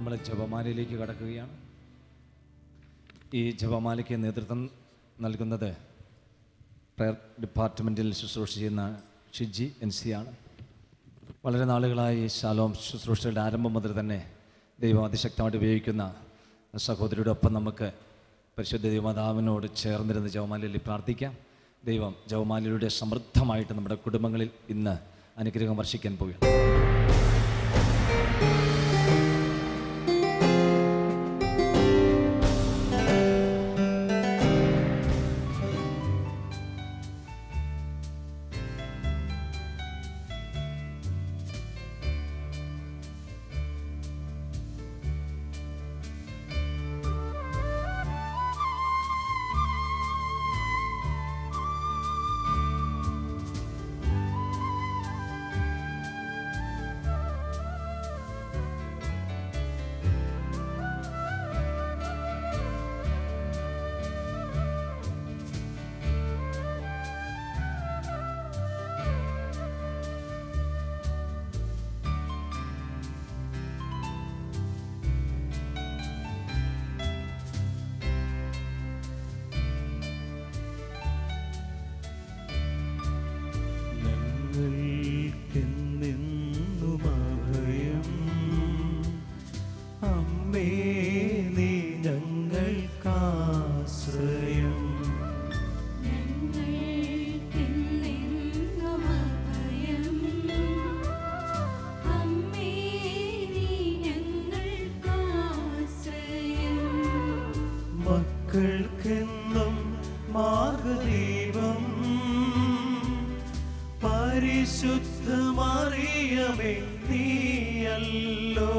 നമ്മൾ ജപമാലയിലേക്ക് കടക്കുകയാണ്. ഈ ജപമാലയ്ക്ക് നേതൃത്വം നൽകുന്നത് പ്രയർ ഡിപ്പാർട്ട്മെൻറ്റിൽ ശുശ്രൂഷ ചെയ്യുന്ന ഷിജി NC ആണ്. വളരെ നാളുകളായി ശാലോം ശുശ്രൂഷയുടെ ആരംഭം മുതൽ തന്നെ ദൈവം അതിശക്തമായിട്ട് ഉപയോഗിക്കുന്ന സഹോദരിയുടെ ഒപ്പം നമുക്ക് പരിശുദ്ധ ദൈവമാതാവിനോട് ചേർന്നിരുന്ന് ജപമാലയിൽ പ്രാർത്ഥിക്കാം. ദൈവം ജപമാലയിലൂടെ സമൃദ്ധമായിട്ട് നമ്മുടെ കുടുംബങ്ങളിൽ ഇന്ന് അനുഗ്രഹം വർഷിക്കാൻ പോവുകയാണ്. മക്കൾക്കെന്നും മാർഗ്ഗദീപം പരിശുദ്ധ മറിയമേ നീയല്ലോ.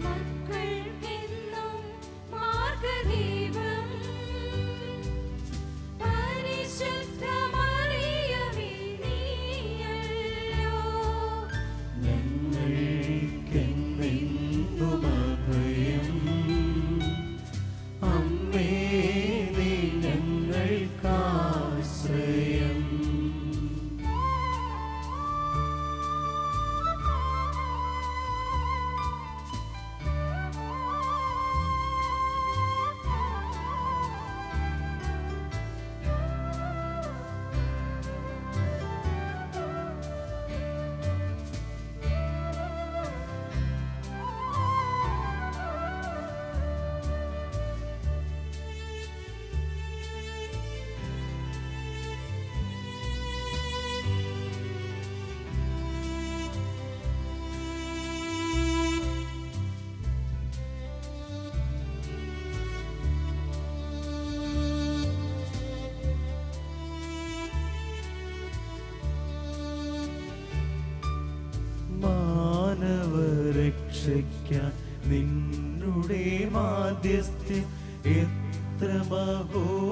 മക്കൾക്കെന്നും മാർഗ്ഗദീപം പരിശുദ്ധ മറിയമേ നീയല്ലോ. ഞങ്ങൾക്കെന്നും അഭയം അമ്മേ നീ ഞങ്ങൾക്കാശ്രയം. മാനവരക്ഷയ്ക്കാൻ നിന്നുടെ മാധ്യസ്ഥ്യം എത്ര മഹോന്നതമമ്മേ.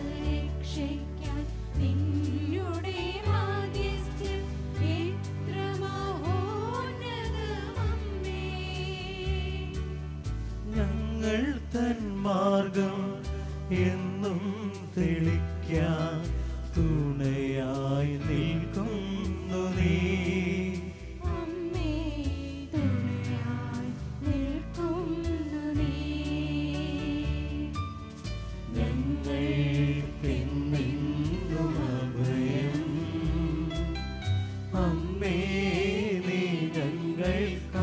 മാനവരക്ഷയ്ക്കാൻ നിന്നുടെ മാധ്യസ്ഥ്യം എത്ര മഹോന്നതമമ്മേ. ഞങ്ങൾ തൻ മാർഗം എന്നും തെളിക്കാൻ തുണയായി നിൽക്കുന്നു നീ. അമ്മേ തുണയായി നിൽക്കുന്നു നീ. ഞങ്ങൾക്കെന്നും അഭയം അമ്മേ നീ ഞങ്ങൾക്കാശ്രയം.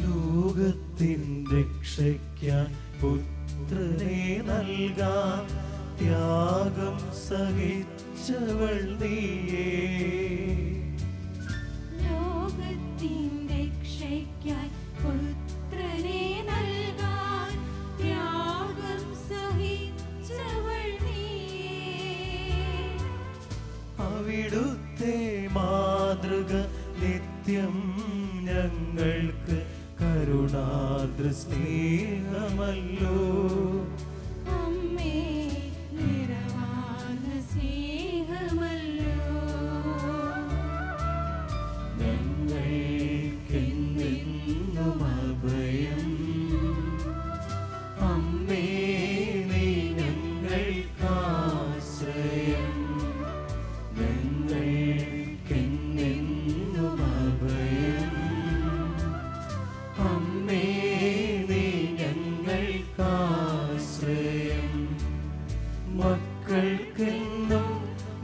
ലോകത്തിൻ രക്ഷയ്ക്കാൻ പുത്രനെ നൽകാൻ ത്യാഗം സഹിച്ചവൾ നീയേ. ലോകത്തിൻ രക്ഷയ്ക്കായി പുത്രനെ നൽകാൻ ത്യാഗം സഹിച്ചവൾ നീയേ. അവിടുത്തെ മാതൃക നിത്യം ഞങ്ങൾക്ക് കരുണാർദ്ര സ്നേഹമല്ലോ. അമ്മേ നിറവാർന്ന സ്നേഹമല്ലോ. ഞങ്ങൾക്കെന്നെന്നും അഭയം. അമ്മേ നീ ഞങ്ങൾക്കാശ്രയം. ഞങ്ങൾക്കെന്നെന്നും അഭയം. അമ്മേ നീ ഞങ്ങൾക്കാശ്രയം. മക്കൾക്കെന്നും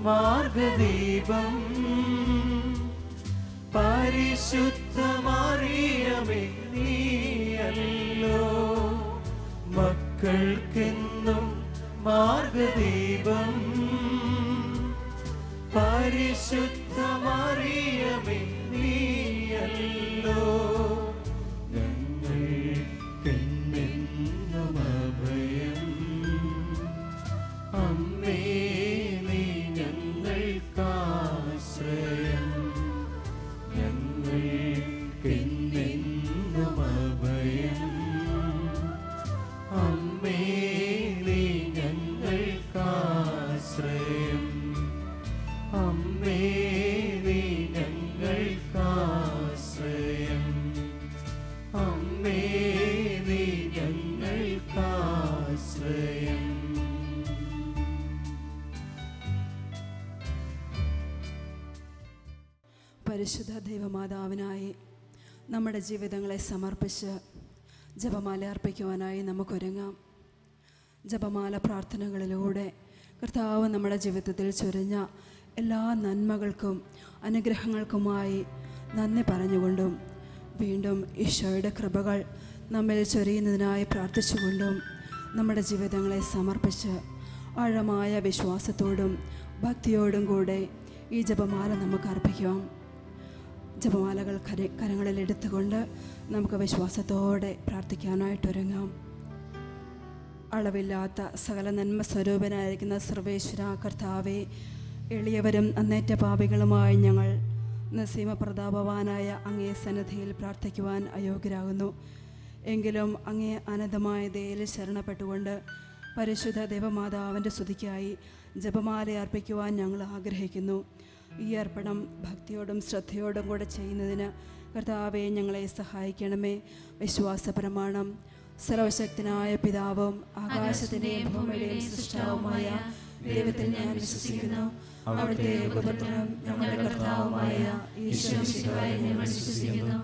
മാർഗദീപം പരിശുദ്ധ മറിയമേ നീയല്ലോ. മക്കൾക്കെന്നും മാർഗദീപം പരിശുദ്ധ മറിയമേ നീയല്ലോ. ഞങ്ങൾക്കെന്നെന്നും അഭയം. അമ്മേ നീ ഞങ്ങൾക്കാശ്രയം. ഞങ്ങൾക്കെന്നെന്നും അഭയം. അമ്മേ നീ ഞങ്ങൾക്കാശ്രയം. അമ്മേ നീ ഞങ്ങൾക്കാശ്രയം. അമ്മേ നീ ഞങ്ങൾക്കാശ്രയം. പരിശുദ്ധ ദൈവമാതാവിനായി നമ്മുടെ ജീവിതങ്ങളെ സമർപ്പിച്ച് ജപമാല അർപ്പിക്കുവാനായി നമുക്കൊരുങ്ങാം. ജപമാല പ്രാർത്ഥനകളിലൂടെ കർത്താവ് നമ്മുടെ ജീവിതത്തിൽ ചൊരിഞ്ഞ എല്ലാ നന്മകൾക്കും അനുഗ്രഹങ്ങൾക്കുമായി നന്ദി പറഞ്ഞുകൊണ്ടും വീണ്ടും ഈശോയുടെ കൃപകൾ നമ്മിൽ ചൊരിയുന്നതിനായി പ്രാർത്ഥിച്ചുകൊണ്ടും നമ്മുടെ ജീവിതങ്ങളെ സമർപ്പിച്ച് ആഴമായ വിശ്വാസത്തോടും ഭക്തിയോടും കൂടെ ഈ ജപമാല നമുക്ക് അർപ്പിക്കാം. ജപമാലകൾ കരങ്ങളിൽ എടുത്തുകൊണ്ട് നമുക്ക് വിശ്വാസത്തോടെ പ്രാർത്ഥിക്കാനായിട്ടൊരുങ്ങാം. അളവില്ലാത്ത സകല നന്മ സ്വരൂപനായിരിക്കുന്ന സർവേശ്വര കർത്താവേ, എളിയവരും അന്നേറ്റ പാപികളുമായി ഞങ്ങൾ നസീമ പ്രതാപവാനായ അങ്ങേ സന്നിധിയിൽ പ്രാർത്ഥിക്കുവാൻ അയോഗ്യരാകുന്നു. എങ്കിലും അങ്ങേ അനന്തമായ ദയയിൽ ശരണപ്പെട്ടുകൊണ്ട് പരിശുദ്ധ ദേവമാതാവിൻ്റെ സ്തുതിക്കായി ജപമാല അർപ്പിക്കുവാൻ ഞങ്ങൾ ആഗ്രഹിക്കുന്നു. ഈ അർപ്പണം ഭക്തിയോടും ശ്രദ്ധയോടും കൂടെ ചെയ്യുന്നതിന് കർത്താവെ ഞങ്ങളെ സഹായിക്കണമേ. വിശ്വാസ പ്രമാണം. സർവശക്തനായ പിതാവും ആകാശത്തിൻ്റെയും ഭൂമിയുടെയും സൃഷ്ടാവുമായ ദൈവത്തിൽ ഞാൻ വിശ്വസിക്കുന്നു. അവിടുത്തെ ഏകപുത്രനും ഞങ്ങളുടെ കർത്താവുമായ ഈശോമിശിഹായിൽ ഞങ്ങൾ വിശ്വസിക്കുന്നു.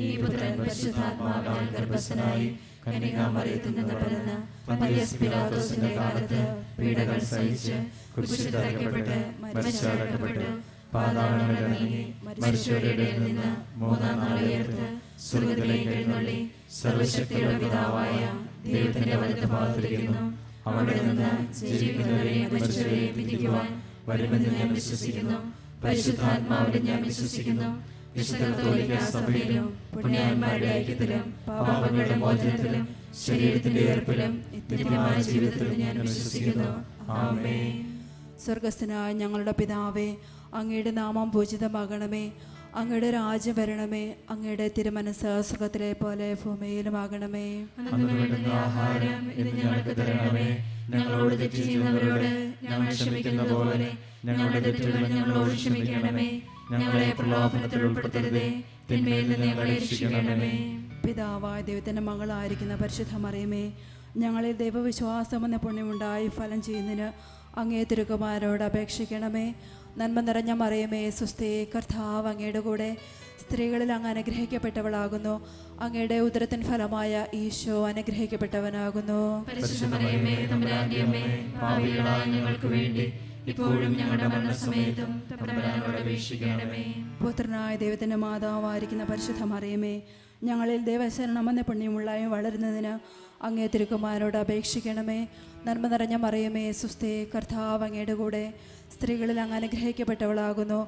ഈ പുത്രൻ പരിശുദ്ധാത്മാവിനാൽ ഗർഭസ്ഥനായി കന്യകാമറിയത്തിൽ നിന്ന് പിറന്ന് പന്തിയസ് പിലാത്തോസിന്റെ കാലത്ത് പീഡകൾ സഹിച്ച് കുരിശിൽ തറയ്ക്കപ്പെട്ട് മരിച്ചടക്കപ്പെട്ടു പാതാളങ്ങളിൽ ഇറങ്ങി മരിച്ചവരുടെ ഇടയിൽ നിന്ന് മൂന്നാം നാൾ ഉയർത്ത് സ്വർഗ്ഗത്തിലേക്ക് എഴുന്നള്ളി സർവശക്തിയുടെ പിതാവായ ദൈവത്തിന്റെ വലത്തുഭാഗത്തിരിക്കുന്നു. അവിടെ നിന്ന് ജീവിക്കുന്നവരെയും മരിച്ചവരെയും വിധിക്കുവാൻ വരുമെന്ന് ഞാൻ വിശ്വസിക്കുന്നു. പരിശുദ്ധാത്മാവിലും ഞാൻ വിശ്വസിക്കുന്നു. വിശുദ്ധ കത്തോലിക്ക സഭയിലും പുണ്യാന്മാരുടെ ഐക്യത്തിലും പാപങ്ങളുടെ മോചനത്തിലും ശരീരത്തിന്റെ ഉയർപ്പിലും നിത്യമായ ജീവിതത്തിലും ഞാൻ വിശ്വസിക്കുന്നു. ആമേൻ. സ്വർഗസ്ഥനായ ഞങ്ങളുടെ പിതാവേ, അങ്ങയുടെ നാമം പൂജിതമാകണമേ. അങ്ങയുടെ രാജ്യം വരണമേ. അങ്ങയുടെ തിരുമനസ്സ് സ്വർഗത്തിലെ പോലെ ഭൂമിയിലുമാകണമേ. ആഹാരം ഇന്ന് ഞങ്ങൾക്ക് തരണമേ. ഞങ്ങളോട് തെറ്റ് ചെയ്യുന്നവരോട് ഞങ്ങൾ ക്ഷമിക്കുന്നത് പോലെ ഞങ്ങളുടെ തെറ്റുകൾ ഞങ്ങളോട് ക്ഷമിക്കണമേ. ഞങ്ങളെ പ്രലോഭനത്തിൽ ഉൾപ്പെടുത്തരുതേ, തിന്മയിൽ നിന്ന് ഞങ്ങളെ രക്ഷിക്കണമേ. പിതാവായ ദൈവത്തിന്റെ മകളായിരിക്കുന്ന പരിശുദ്ധ മറിയമേ, ഞങ്ങളിൽ ദൈവവിശ്വാസം എന്ന പുണ്യമുണ്ടായി ഫലം ചെയ്യുന്നതിന് അങ്ങേ തിരുക്കുമാരോട് അപേക്ഷിക്കണമേ. നന്മ നിറഞ്ഞ മറിയമേ, സ്വസ്തി, കർത്താവ് അങ്ങയുടെ കൂടെ സ്ത്രീകളിൽ അങ്ങ് അനുഗ്രഹിക്കപ്പെട്ടവളാകുന്നു. അങ്ങയുടെ ഉദരത്തിൻ ഫലമായ ഈശോ അനുഗ്രഹിക്കപ്പെട്ടവനാകുന്നു. ഞങ്ങൾക്ക് വേണ്ടി ഇപ്പോഴും ഞങ്ങളുടെ മരണസമയത്തും തമ്പുരാനോട് അപേക്ഷിക്കണമേ. പുത്രനായ ദൈവത്തിന്റെ മാതാവായിരിക്കുന്ന പരിശുദ്ധ മറിയമേ, ഞങ്ങളിൽ ദൈവശരണമെന്ന പുണ്യമുള്ളായും വളരുന്നതിന് അങ്ങേ തിരുക്കുമാരനോട് അപേക്ഷിക്കണമേ. നന്മ നിറഞ്ഞ മറിയമേ സുസ്ഥേ, കർത്താവ് അങ്ങയുടെ കൂടെ സ്ത്രീകളിൽ അങ്ങ് അനുഗ്രഹിക്കപ്പെട്ടവളാകുന്നു.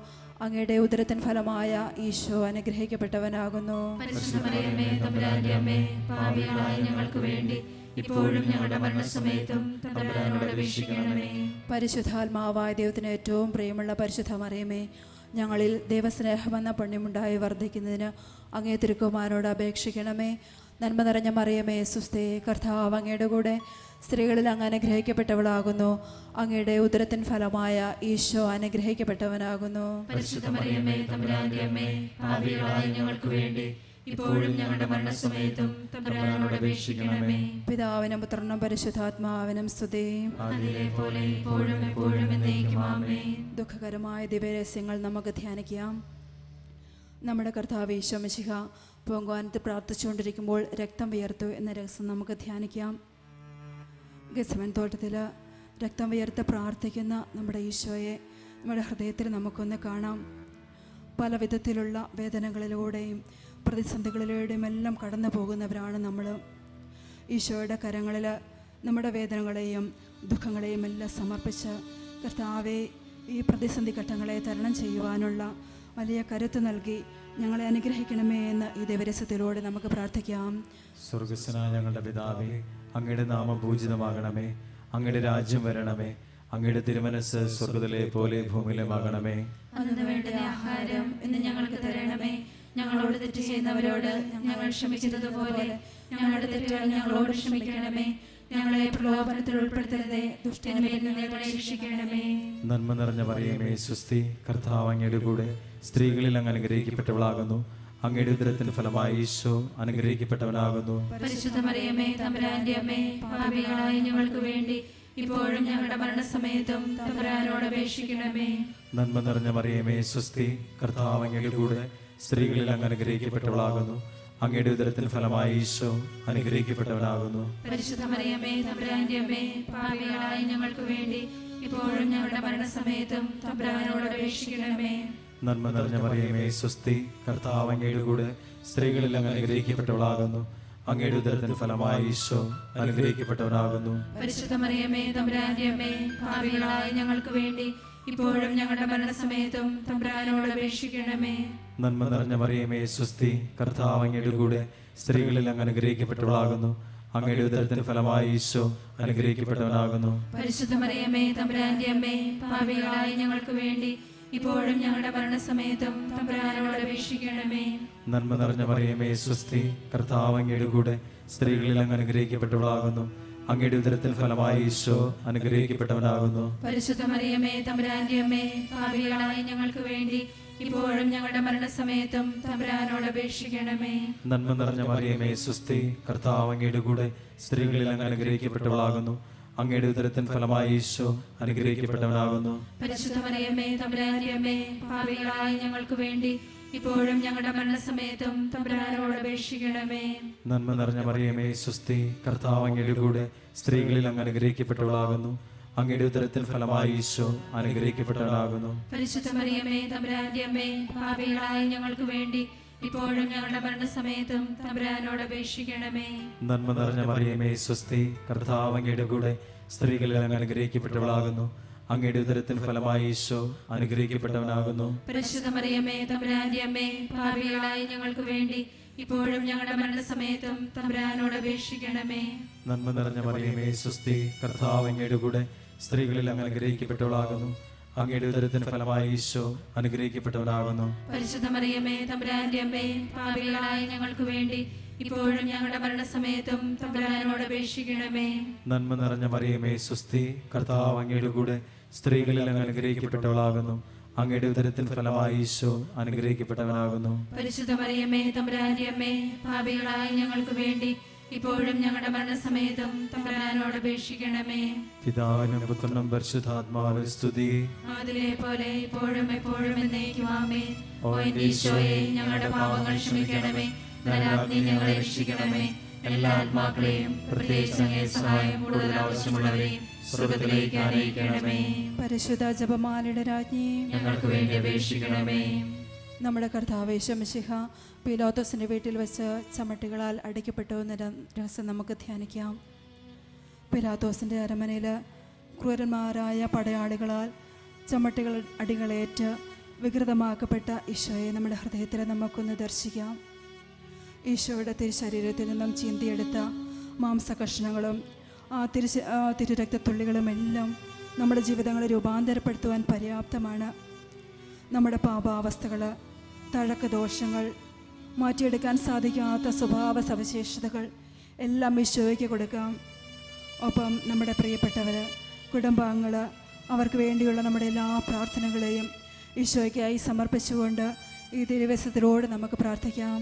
അങ്ങയുടെ ഉദരത്തിൻ ഫലമായ ഈശോ അനുഗ്രഹിക്കപ്പെട്ടവനാകുന്നു. പരിശുദ്ധ മറിയമേ തമ്പുരാന്റെ അമ്മേ, പാപികളായ ഞങ്ങൾക്ക് വേണ്ടി ഇപ്പോഴും ഞങ്ങളുടെ മരണസമയത്തും തമ്പുരാനോട് അപേക്ഷിക്കണമേ. പരിശുദ്ധാത്മാവായ ദൈവത്തിന് ഏറ്റവും പ്രിയമുള്ള പരിശുദ്ധ മറിയമേ, ഞങ്ങളിൽ ദൈവസ്നേഹമെന്ന പുണ്യമുണ്ടായി വർദ്ധിക്കുന്നതിന് അങ്ങേ തിരുക്കുമാരനോട് അപേക്ഷിക്കണമേ. നന്മ നിറഞ്ഞ മറിയമേ സുസ്ഥേ, കർത്താവ് അങ്ങയുടെ കൂടെ സ്ത്രീകളിൽ അങ്ങ് അനുഗ്രഹിക്കപ്പെട്ടവളാകുന്നു. അങ്ങയുടെ ഉദരത്തിൻ ഫലമായ ഈശോ അനുഗ്രഹിക്കപ്പെട്ടവനാകുന്നു. പരിശുദ്ധ മറിയമേ തമ്പുരാന്റെ അമ്മേ, പാപികളായ ഞങ്ങൾക്ക് വേണ്ടി ഇപ്പോഴും ഞങ്ങളുടെ മരണസമയത്തും തമ്പുരാനോട് അപേക്ഷിക്കണമേ. പിതാവിനും പുത്രനും പരിശുദ്ധാത്മാവിനും സ്തുതി. അതിലെ പോലെ ഇപ്പോഴും എപ്പോഴും എന്നേക്കും ആമേൻ. ദുഃഖകരമായ ദിവ്യരഹസ്യങ്ങൾ നമുക്ക് ധ്യാനിക്കാം. നമ്മുടെ കർത്താവ് ഈശോ മിശിഹ പൂങ്കാവനത്തിൽ പ്രാർത്ഥിച്ചുകൊണ്ടിരിക്കുമ്പോൾ രക്തം വിയർത്തു എന്ന രഹസ്യം നമുക്ക് ധ്യാനിക്കാം. ഗെത്സമൻ തോട്ടത്തിൽ രക്തം വിയർത്ത് പ്രാർത്ഥിക്കുന്ന നമ്മുടെ ഈശോയെ നമ്മുടെ ഹൃദയത്തിൽ നമുക്കൊന്ന് കാണാം. പല വിധത്തിലുള്ള വേദനകളിലൂടെയും പ്രതിസന്ധികളിലൂടെയും എല്ലാം കടന്നു പോകുന്നവരാണ് നമ്മൾ. ഈശോയുടെ കരങ്ങളിൽ നമ്മുടെ വേദനകളെയും ദുഃഖങ്ങളെയും എല്ലാം സമർപ്പിച്ച് കർത്താവെ ഈ പ്രതിസന്ധി ഘട്ടങ്ങളെ തരണം ചെയ്യുവാനുള്ള വലിയ കരുത്ത് നൽകി ഞങ്ങളെ അനുഗ്രഹിക്കണമേ എന്ന് ഈ ദിവരസത്തിലൂടെ നമുക്ക് പ്രാർത്ഥിക്കാം. സ്വർഗസ്വനായ ഞങ്ങളുടെ പിതാവേ, അങ്ങയുടെ നാമം പൂജിതമാകണമേ. അങ്ങയുടെ രാജ്യം വരണമേ. അങ്ങയുടെ തിരുമനസ് സ്വർഗത്തിലെ പോലെ ഭൂമിയിലുമാകണമേ. അന്ന് വേണ്ട ആഹാരം ഇന്ന് ഞങ്ങൾക്ക് തരണമേ. ഞങ്ങളോട് തെറ്റ് ചെയ്യുന്നവരോട് ഞങ്ങൾ ക്ഷമിച്ചതുപോലെ ഞങ്ങളുടെ തെറ്റുകൾ ഞങ്ങളോട് ക്ഷമിക്കണമേ. ഞങ്ങളെ പ്രലോഭനത്തിൽ ഉൾപ്പെടുത്തരുതേ, ദുഷ്ടനിൽ നിന്ന് ഞങ്ങളെ രക്ഷിക്കണമേ. നന്മ നിറഞ്ഞ മറിയമേ സുസ്തി, കർത്താവ് അങ്ങയുടെ കൂടെ സ്ത്രീകളിൽ അങ്ങ് അനുഗ്രഹിക്കപ്പെട്ടവളാകുന്നു. അങ്ങയുടെ ഉദരത്തിന്റെ ഫലമായി ഈശോ അനുഗ്രഹിക്കപ്പെട്ടവനാകുന്നു. പരിശുദ്ധ മറിയമേ തമ്പുരാന്റെ അമ്മേ, പാപികളായ ഞങ്ങൾക്ക് വേണ്ടി ഇപ്പോഴും ഞങ്ങളുടെ മരണസമയത്തും തമ്പുരാനോട് അപേക്ഷിക്കണമേ. നന്മ നിറഞ്ഞ മറിയമേ സുസ്തി, കർത്താവ് അങ്ങയുടെ കൂടെ സ്ത്രീകളിൽ അങ്ങ് അനുഗ്രഹിക്കപ്പെട്ടവളാകുന്നു. അങ്ങയുടെ ഉദരത്തിന്റെ ഫലമായി ഈശോ അനുഗ്രഹിക്കപ്പെട്ടവനാകുന്നു. പരിശുദ്ധ മറിയമേ തമ്പുരാന്റെ അമ്മേ, പാപികളായ ഞങ്ങൾക്ക് വേണ്ടി ഇപ്പോഴും ഞങ്ങളുടെ മരണസമയത്തും തമ്പുരാനോട് അപേക്ഷിക്കണമേ. നന്മ നിറഞ്ഞ മറിയമേ സുസ്തി, കർത്താവ് അങ്ങയുടെ കൂടെ സ്ത്രീകളിൽ അങ്ങ് അനുഗ്രഹിക്കപ്പെട്ടവളാകുന്നു. അങ്ങയുടെ ഉദരത്തിന്റെ ഫലമായി ഈശോ അനുഗ്രഹിക്കപ്പെട്ടവനാകുന്നു. പരിശുദ്ധ മറിയമേ തമ്പുരാന്റെ അമ്മേ, പാപികളായ ഞങ്ങൾക്ക് വേണ്ടി ഇപ്പോഴും ഞങ്ങളുടെ മരണസമയത്തും തമ്പുരാനോട് അപേക്ഷിക്കണമേ. നന്മ നിറഞ്ഞ മറിയമേ സുസ്തി, കർത്താവ് അങ്ങയുടെ കൂടെ സ്ത്രീകളിൽ അങ്ങ് അനുഗ്രഹിക്കപ്പെട്ടവളാകുന്നു. അങ്ങയുടെ ഉദരത്തിന്റെ ഫലമായി ഈശോ അനുഗ്രഹിക്കപ്പെട്ടവനാകുന്നു. പരിശുദ്ധ മറിയമേ തമ്പുരാന്റെ അമ്മേ, പാപികളായ ഞങ്ങൾക്ക് വേണ്ടി ഇപ്പോഴും ഞങ്ങളുടെ മരണസമയത്തും തമ്പുരാനോട് അപേക്ഷിക്കണമേ. നന്മ നിറഞ്ഞ മറിയമേ സുസ്തി, കർത്താവ് അങ്ങയുടെ കൂടെ സ്ത്രീകളിൽ അങ്ങ് അനുഗ്രഹിക്കപ്പെട്ടവളാകുന്നു. അങ്ങയുടെ ഉദരത്തിന്റെ ഫലമായി ഈശോ അനുഗ്രഹിക്കപ്പെട്ടവനാകുന്നു. പരിശുദ്ധ മറിയമേ തമ്പുരാന്റെ അമ്മേ, പാപികളായ ഞങ്ങൾക്ക് വേണ്ടി ഇപ്പോഴും ഞങ്ങളുടെ മരണസമയത്തും തമ്പുരാനോട് അപേക്ഷിക്കണമേ. നന്മ നിറഞ്ഞ മറിയമേ സുസ്തി, കർത്താവ് അങ്ങയുടെ കൂടെ സ്ത്രീകളിൽ അങ്ങ് അനുഗ്രഹിക്കപ്പെട്ടവളാകുന്നു. അങ്ങയുടെ ഉദരത്തിന്റെ ഫലമായി ഈശോ അനുഗ്രഹിക്കപ്പെട്ടവനാകുന്നു. പരിശുദ്ധ മറിയമേ തമ്പുരാന്റെ അമ്മേ, പാപികളായ ഞങ്ങൾക്ക് വേണ്ടി ഇപ്പോഴും ഞങ്ങളുടെ മരണസമയത്തും തമ്പുരാനോട് അപേക്ഷിക്കണമേ. നന്മ നിറഞ്ഞ മറിയമേ സുസ്തി, കർത്താവ് അങ്ങയുടെ കൂടെ സ്ത്രീകളിൽ അങ്ങ് അനുഗ്രഹിക്കപ്പെട്ടവളാകുന്നു. അങ്ങയുടെ ഉദരത്തിന്റെ ഫലമായി ഈശോ അനുഗ്രഹിക്കപ്പെട്ടവനാകുന്നു. പരിശുദ്ധ മറിയമേ തമ്പുരാന്റെ അമ്മേ, പാപികളായ ഞങ്ങൾക്ക് വേണ്ടി ഇപ്പോഴും ഞങ്ങളുടെ മരണസമയത്തും തമ്പുരാനോട് അപേക്ഷിക്കണമേ. നന്മ നിറഞ്ഞ മറിയമേ സുസ്തി, കർത്താവ് അങ്ങയുടെ കൂടെ സ്ത്രീകളിൽ അങ്ങ് അനുഗ്രഹിക്കപ്പെട്ടവളാകുന്നു. അങ്ങയുടെ ഉദരത്തിന്റെ ഫലമായി ഈശോ അനുഗ്രഹിക്കപ്പെട്ടവനാകുന്നു. പരിശുദ്ധ മറിയമേ തമ്പുരാന്റെ അമ്മേ, പാപികളായ ഞങ്ങൾക്ക് വേണ്ടി ഇപ്പോഴും ഞങ്ങളുടെ മരണസമയത്തും തമ്പുരാനോട് അപേക്ഷിക്കണമേ. നന്മ നിറഞ്ഞ മറിയമേ സുസ്തി, കർത്താവ് അങ്ങയുടെ കൂടെ സ്ത്രീകളിൽ അങ്ങ് അനുഗ്രഹിക്കപ്പെട്ടവളാകുന്നു. അങ്ങയുടെ ഉദരത്തിന്റെ ഫലമായി ഈശോ അനുഗ്രഹിക്കപ്പെട്ടവനാകുന്നു. പരിശുദ്ധ മറിയമേ തമ്പുരാന്റെ അമ്മേ, പാപികളായ ഞങ്ങൾക്ക് വേണ്ടി ഇപ്പോഴും ഞങ്ങളുടെ മരണസമയത്തും തമ്പുരാനോട് അപേക്ഷിക്കണമേ. നന്മ നിറഞ്ഞ മറിയമേ സുസ്തി, കർത്താവ് അങ്ങയുടെ കൂടെ സ്ത്രീകളിൽ അങ്ങ് അനുഗ്രഹിക്കപ്പെട്ടവളാകുന്നു. അങ്ങയുടെ ഉദരത്തിന്റെ ഫലമായി ഈശോ അനുഗ്രഹിക്കപ്പെട്ടവനാകുന്നു. പരിശുദ്ധ മറിയമേ തമ്പുരാന്റെ അമ്മേ, പാപികളായ ഞങ്ങൾക്ക് വേണ്ടി ഇപ്പോഴും ഞങ്ങളുടെ മരണസമയത്തും തമ്പുരാനോട് അപേക്ഷിക്കണമേ. പിതാവിനും പുത്രനും പരിശുദ്ധാത്മാവിനും സ്തുതി. അതിലെ പോലെ ഇപ്പോഴും എപ്പോഴും എന്നേക്കും ആമേൻ. ഓ എന്റെ ഈശോയെ, ഞങ്ങളുടെ പാപങ്ങൾ ക്ഷമിക്കണമേ. നരകാഗ്നിയിൽ ഞങ്ങളെ രക്ഷിക്കണമേ. എല്ലാ ആത്മാക്കളെയും പ്രത്യേകിച്ച് അങ്ങേ സഹായം കൂടുതൽ ആവശ്യമുള്ളവരെയും സ്വർഗ്ഗത്തിലേക്ക് ആനയിക്കണമേ. പരിശുദ്ധ ജപമാലയുടെ രാജ്ഞി, ഞങ്ങൾക്ക് വേണ്ടി അപേക്ഷിക്കണമേ. നമ്മുടെ കർത്താവ് യേശു മിശിഹ പീലാത്തോസിൻ്റെ വീട്ടിൽ വെച്ച് ചമ്മട്ടികളാൽ അടിക്കപ്പെട്ടു എന്ന രഹസ്യം നമുക്ക് ധ്യാനിക്കാം. പീലാത്തോസിൻ്റെ അരമനയിൽ ക്രൂരന്മാരായ പടയാളികളാൽ ചമ്മട്ടികൾ അടികളേറ്റ് വികൃതമാക്കപ്പെട്ട ഈശോയെ നമ്മുടെ ഹൃദയത്തിൽ നമുക്കൊന്ന് ദർശിക്കാം. ഈശോയുടെ തിരുശരീരത്തിൽ നിന്നും ചീന്തിയെടുത്ത മാംസകഷ്ണങ്ങളും തിരുരക്തത്തുള്ളികളുമെല്ലാം നമ്മുടെ ജീവിതങ്ങളെ രൂപാന്തരപ്പെടുത്തുവാൻ പര്യാപ്തമാണ്. നമ്മുടെ പാപാവസ്ഥകൾ, തഴക്കദോഷങ്ങൾ, മാറ്റിയെടുക്കാൻ സാധിക്കാത്ത സ്വഭാവ സവിശേഷതകൾ എല്ലാം ഈശോയ്ക്ക് കൊടുക്കാം. ഒപ്പം നമ്മുടെ പ്രിയപ്പെട്ടവർ, കുടുംബാംഗങ്ങൾ, അവർക്ക് വേണ്ടിയുള്ള നമ്മുടെ എല്ലാ പ്രാർത്ഥനകളെയും ഈശോയ്ക്കായി സമർപ്പിച്ചുകൊണ്ട് ഈ ദിവസത്തിലൂടെ നമുക്ക് പ്രാർത്ഥിക്കാം.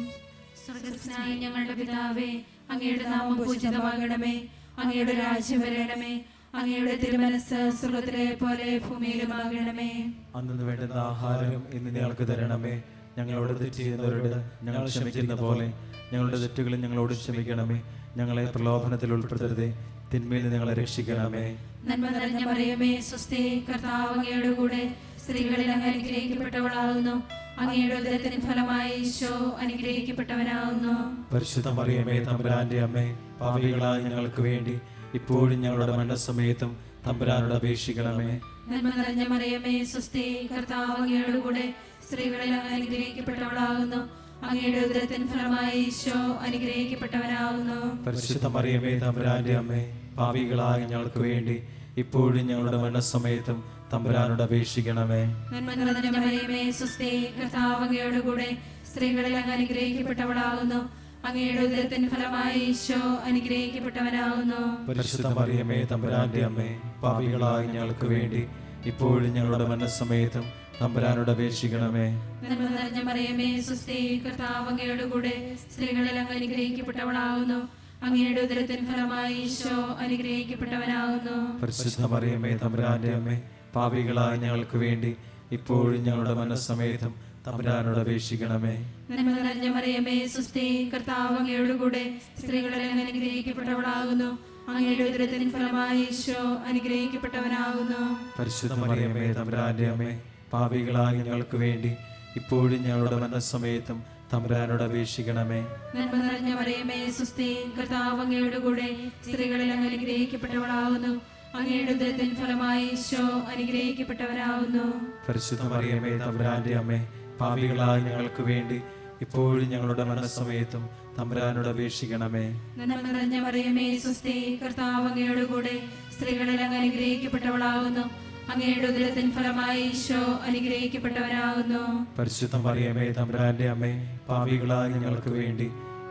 സ്വർഗ്ഗസ്ഥനായ ഞങ്ങളുടെ പിതാവേ, അങ്ങയുടെ നാമം പൂജിതമാകണമേ, അങ്ങയുടെ രാജ്യം വരണമേ, അങ്ങയുടെ തിരുമനസ്സ് സ്വർഗ്ഗത്തിലെ പോലെ ഭൂമിയിലുമാകണമേ. അന്നു വേണ്ടുന്ന ആഹാരം ഇന്ന് ഞങ്ങൾക്ക് തരണമേ. ഞങ്ങളോട് തെറ്റ് ചെയ്യുന്നവരോട് ഞങ്ങൾ ക്ഷമിക്കുന്ന പോലെ ഞങ്ങളുടെ തെറ്റുകളും ഞങ്ങളോട് ക്ഷമിക്കണമേ. ഞങ്ങളെ പ്രലോഭനത്തിൽ ഉൾപ്പെടുത്തരുതേ, തിന്മയിൽ നിന്ന് ഞങ്ങളെ രക്ഷിക്കണമേ. നന്മ നിറഞ്ഞ മറിയമേ, സ്വസ്തി, കർത്താവ് അങ്ങയുടെ കൂടെ സ്ത്രീകളിൽ അങ്ങ് അനുഗ്രഹിക്കപ്പെട്ടവളാകുന്നു. അങ്ങയുടെ ഉദരത്തിൻ ഫലമായി ഈശോ അനുഗ്രഹിക്കപ്പെട്ടവനാകുന്നു. പരിശുദ്ധ മറിയമേ, തമ്പുരാന്റെ അമ്മേ, പാപികളായ ഞങ്ങൾക്ക് വേണ്ടി ഇപ്പോഴും ഞങ്ങളുടെ മരണസമയത്തും തമ്പുരാനോട് അപേക്ഷിക്കണമേ. നന്മ നിറഞ്ഞ മറിയമേ, സ്വസ്തി, കർത്താവ് അങ്ങയുടെ കൂടെ സ്ത്രീകളിൽ അങ്ങ് അനുഗ്രഹിക്കപ്പെട്ടവളാകുന്നു. അങ്ങയുടെ ഉദരത്തിൻ ഫലമായി ഈശോ അനുഗ്രഹിക്കപ്പെട്ടവനാകുന്നു. പരിശുദ്ധ മറിയമേ, തമ്പുരാന്റെ അമ്മേ, പാപികളായ ഞങ്ങൾക്ക് വേണ്ടി ഇപ്പോഴും ഞങ്ങളുടെ മരണസമയത്തും തമ്പുരാനോട് അപേക്ഷിക്കണമേ. നന്മ നിറഞ്ഞ മറിയമേ, സ്വസ്തി, കർത്താവ് അങ്ങയുടെ കൂടെ സ്ത്രീകളിൽ അങ്ങ് അനുഗ്രഹിക്കപ്പെട്ടവളാകുന്നു. അങ്ങയുടെ ഉദരത്തിൻ ഫലമായി ഈശോ അനുഗ്രഹിക്കപ്പെട്ടവനാകുന്നു. പരിശുദ്ധ മറിയമേ, തമ്പുരാന്റെ അമ്മേ, പാപികളായ ഞങ്ങൾക്ക് വേണ്ടി ഇപ്പോഴും ഞങ്ങളുടെ മരണസമയത്തും തമ്പുരാനോട് അപേക്ഷിക്കണമേ. നന്മ നിറഞ്ഞ മറിയമേ, സ്വസ്തി, കർത്താവ് അങ്ങയുടെ കൂടെ സ്ത്രീകളിൽ അങ്ങ് അനുഗ്രഹിക്കപ്പെട്ടവളാകുന്നു. അങ്ങയുടെ ഉദരത്തിൻ ഫലമായി ഈശോ അനുഗ്രഹിക്കപ്പെട്ടവനാകുന്നു. പരിശുദ്ധ മറിയമേ, തമ്പുരാന്റെ അമ്മേ, പാപികളായ ഞങ്ങൾക്ക് വേണ്ടി ഇപ്പോഴും ഞങ്ങളുടെ മരണസമയത്തും തമ്പുരാനോട് അപേക്ഷിക്കണമേ. നന്മ നിറഞ്ഞ മറിയമേ, സ്വസ്തി, കർത്താവ് അങ്ങയുടെ കൂടെ സ്ത്രീകളിൽ അങ്ങ് അനുഗ്രഹിക്കപ്പെട്ടവളാകുന്നു. അങ്ങയുടെ ഉദരത്തിൻ ഫലമായി ഈശോ അനുഗ്രഹിക്കപ്പെട്ടവനാകുന്നു. പരിശുദ്ധ മറിയമേ, തമ്പുരാന്റെ അമ്മേ, പാപികളായ ഞങ്ങൾക്ക് വേണ്ടി ഇപ്പോഴും ഞങ്ങളുടെ മരണസമയത്തും തമ്പുരാനോട് അപേക്ഷിക്കണമേ. നന്മ നിറഞ്ഞ മറിയമേ, സ്വസ്തി, കർത്താവ് അങ്ങയുടെ കൂടെ സ്ത്രീകളിൽ അങ്ങ് അനുഗ്രഹിക്കപ്പെട്ടവളാകുന്നു. അങ്ങയുടെ ഉദരത്തിൻ ഫലമായി ഈശോ അനുഗ്രഹിക്കപ്പെട്ടവനാകുന്നു. പരിശുദ്ധ മറിയമേ, തമ്പുരാന്റെ അമ്മേ, പാപികളായ ഞങ്ങൾക്ക് വേണ്ടി ഇപ്പോഴും ഞങ്ങളുടെ മരണസമയത്തും തമ്പുരാനോട് അപേക്ഷിക്കണമേ. നന്മ നിറഞ്ഞ മറിയമേ, സ്വസ്തി, കർത്താവ് അങ്ങയുടെ കൂടെ സ്ത്രീകളിൽ അങ്ങ് അനുഗ്രഹിക്കപ്പെട്ടവളാകുന്നു. അങ്ങയുടെ ഉദരത്തിൻ ഫലമായി ഈശോ അനുഗ്രഹിക്കപ്പെട്ടവനാകുന്നു. പരിശുദ്ധ മറിയമേ, തമ്പുരാന്റെ അമ്മേ, പാപികളായ ഞങ്ങൾക്ക് വേണ്ടി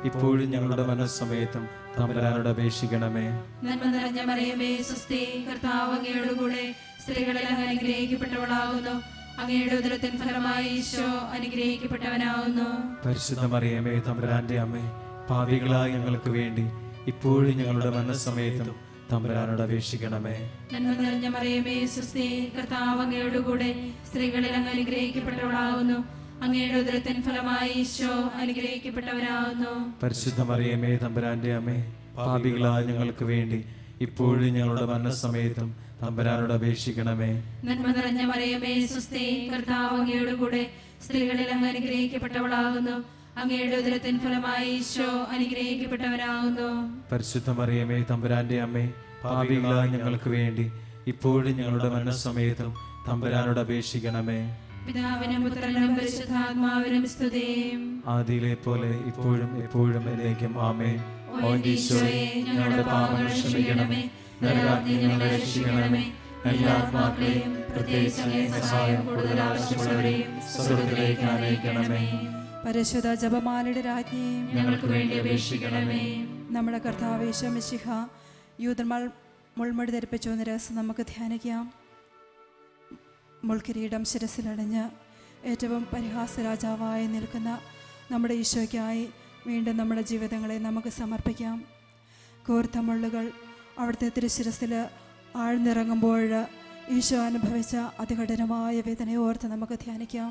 ഇപ്പോഴും ഞങ്ങളുടെ മരണസമയത്തും തമ്പുരാനോട് അപേക്ഷിക്കണമേ. നന്മ നിറഞ്ഞ മറിയമേ, സ്വസ്തി, കർത്താവ് അങ്ങയുടെ കൂടെ സ്ത്രീകളിൽ അങ്ങ് അനുഗ്രഹിക്കപ്പെട്ടവളാകുന്നു. അങ്ങയുടെ ഉദരത്തിൻ ഫലമായി ഈശോ അനുഗ്രഹിക്കപ്പെട്ടവനാകുന്നു. പരിശുദ്ധ മറിയമേ, തമ്പുരാന്റെ അമ്മേ, പാപികളായ ഞങ്ങൾക്ക് വേണ്ടി ഇപ്പോഴും ഞങ്ങളുടെ മരണസമയത്തും തമ്പുരാനോട് അപേക്ഷിക്കണമേ. നന്മ നിറഞ്ഞ മറിയമേ, സ്വസ്തി, കർത്താവ് അങ്ങയുടെ കൂടെ സ്ത്രീകളിൽ അങ്ങ് അനുഗ്രഹിക്കപ്പെട്ടവളാകുന്നു. അങ്ങയുടെ ഉദരത്തിൻ ഫലമായി ഈശോ അനുഗ്രഹിക്കപ്പെട്ടവനാകുന്നു. പരിശുദ്ധ മറിയമേ, തമ്പുരാന്റെ അമ്മേ, പാപികളായ ഞങ്ങൾക്ക് വേണ്ടി ഇപ്പോഴും ഞങ്ങളുടെ മരണസമയത്തും തമ്പുരാനോട് അപേക്ഷിക്കണമേ. നന്മ നിറഞ്ഞ മറിയമേ, സ്വസ്തി, കർത്താവ് അങ്ങയുടെ കൂടെ സ്ത്രീകളിൽ അങ്ങ് അനുഗ്രഹിക്കപ്പെട്ടവളാകുന്നു. അങ്ങയുടെ ഉദരത്തിൻ ഫലമായി ഈശോ അനുഗ്രഹിക്കപ്പെട്ടവനാകുന്നു. പരിശുദ്ധ മറിയമേ, തമ്പുരാന്റെ അമ്മേ, പാപികളായ ഞങ്ങൾക്ക് വേണ്ടി ഇപ്പോഴും ഞങ്ങളുടെ മരണസമയത്തും തമ്പുരാനോട് അപേക്ഷിക്കണമേ. പിതാവിനും പുത്രനും പരിശുദ്ധാത്മാവിനും സ്തുതി. ആദിയിലെ പോലെ ഇപ്പോഴും എപ്പോഴും എന്നേക്കും ആമേൻ. ഓ ഈശോയെ, ഞങ്ങളുടെ പാപങ്ങൾ ക്ഷമിക്കണമേ, നരകാഗ്നിയിൽ ഞങ്ങളെ രക്ഷിക്കണമേ. എല്ലാ ആത്മാക്കളെയും പ്രത്യേകിച്ച് അങ്ങേ സഹായം കൂടുതൽ ആവശ്യമുള്ളവരെയും സ്വർഗ്ഗത്തിലേക്ക് ആനയിക്കണമേ. പരിശുദ്ധ ജപമാലയുടെ രാജ്ഞിയും ഞങ്ങൾക്ക് വേണ്ടി അപേക്ഷിക്കണമേ. നമ്മുടെ കർത്താവ് യേശു മിശിഹ യൂദന്മാർ മുൾമുടി ധരിപ്പിച്ചു എന്ന രഹസ്യം നമുക്ക് ധ്യാനിക്കാം. മുൾക്കിരീടം ശിരസിലടഞ്ഞ് ഏറ്റവും പരിഹാസ രാജാവായി നിൽക്കുന്ന നമ്മുടെ ഈശോയ്ക്കായി വീണ്ടും നമ്മുടെ ജീവിതങ്ങളെ നമുക്ക് സമർപ്പിക്കാം. കോർത്ത മുള്ളുകൾ അവിടുത്തെ തിരുശിരസിൽ ആഴ്ന്നിറങ്ങുമ്പോൾ ഈശോ അനുഭവിച്ച അതികഠിനമായ വേദനയോർത്ത് നമുക്ക് ധ്യാനിക്കാം.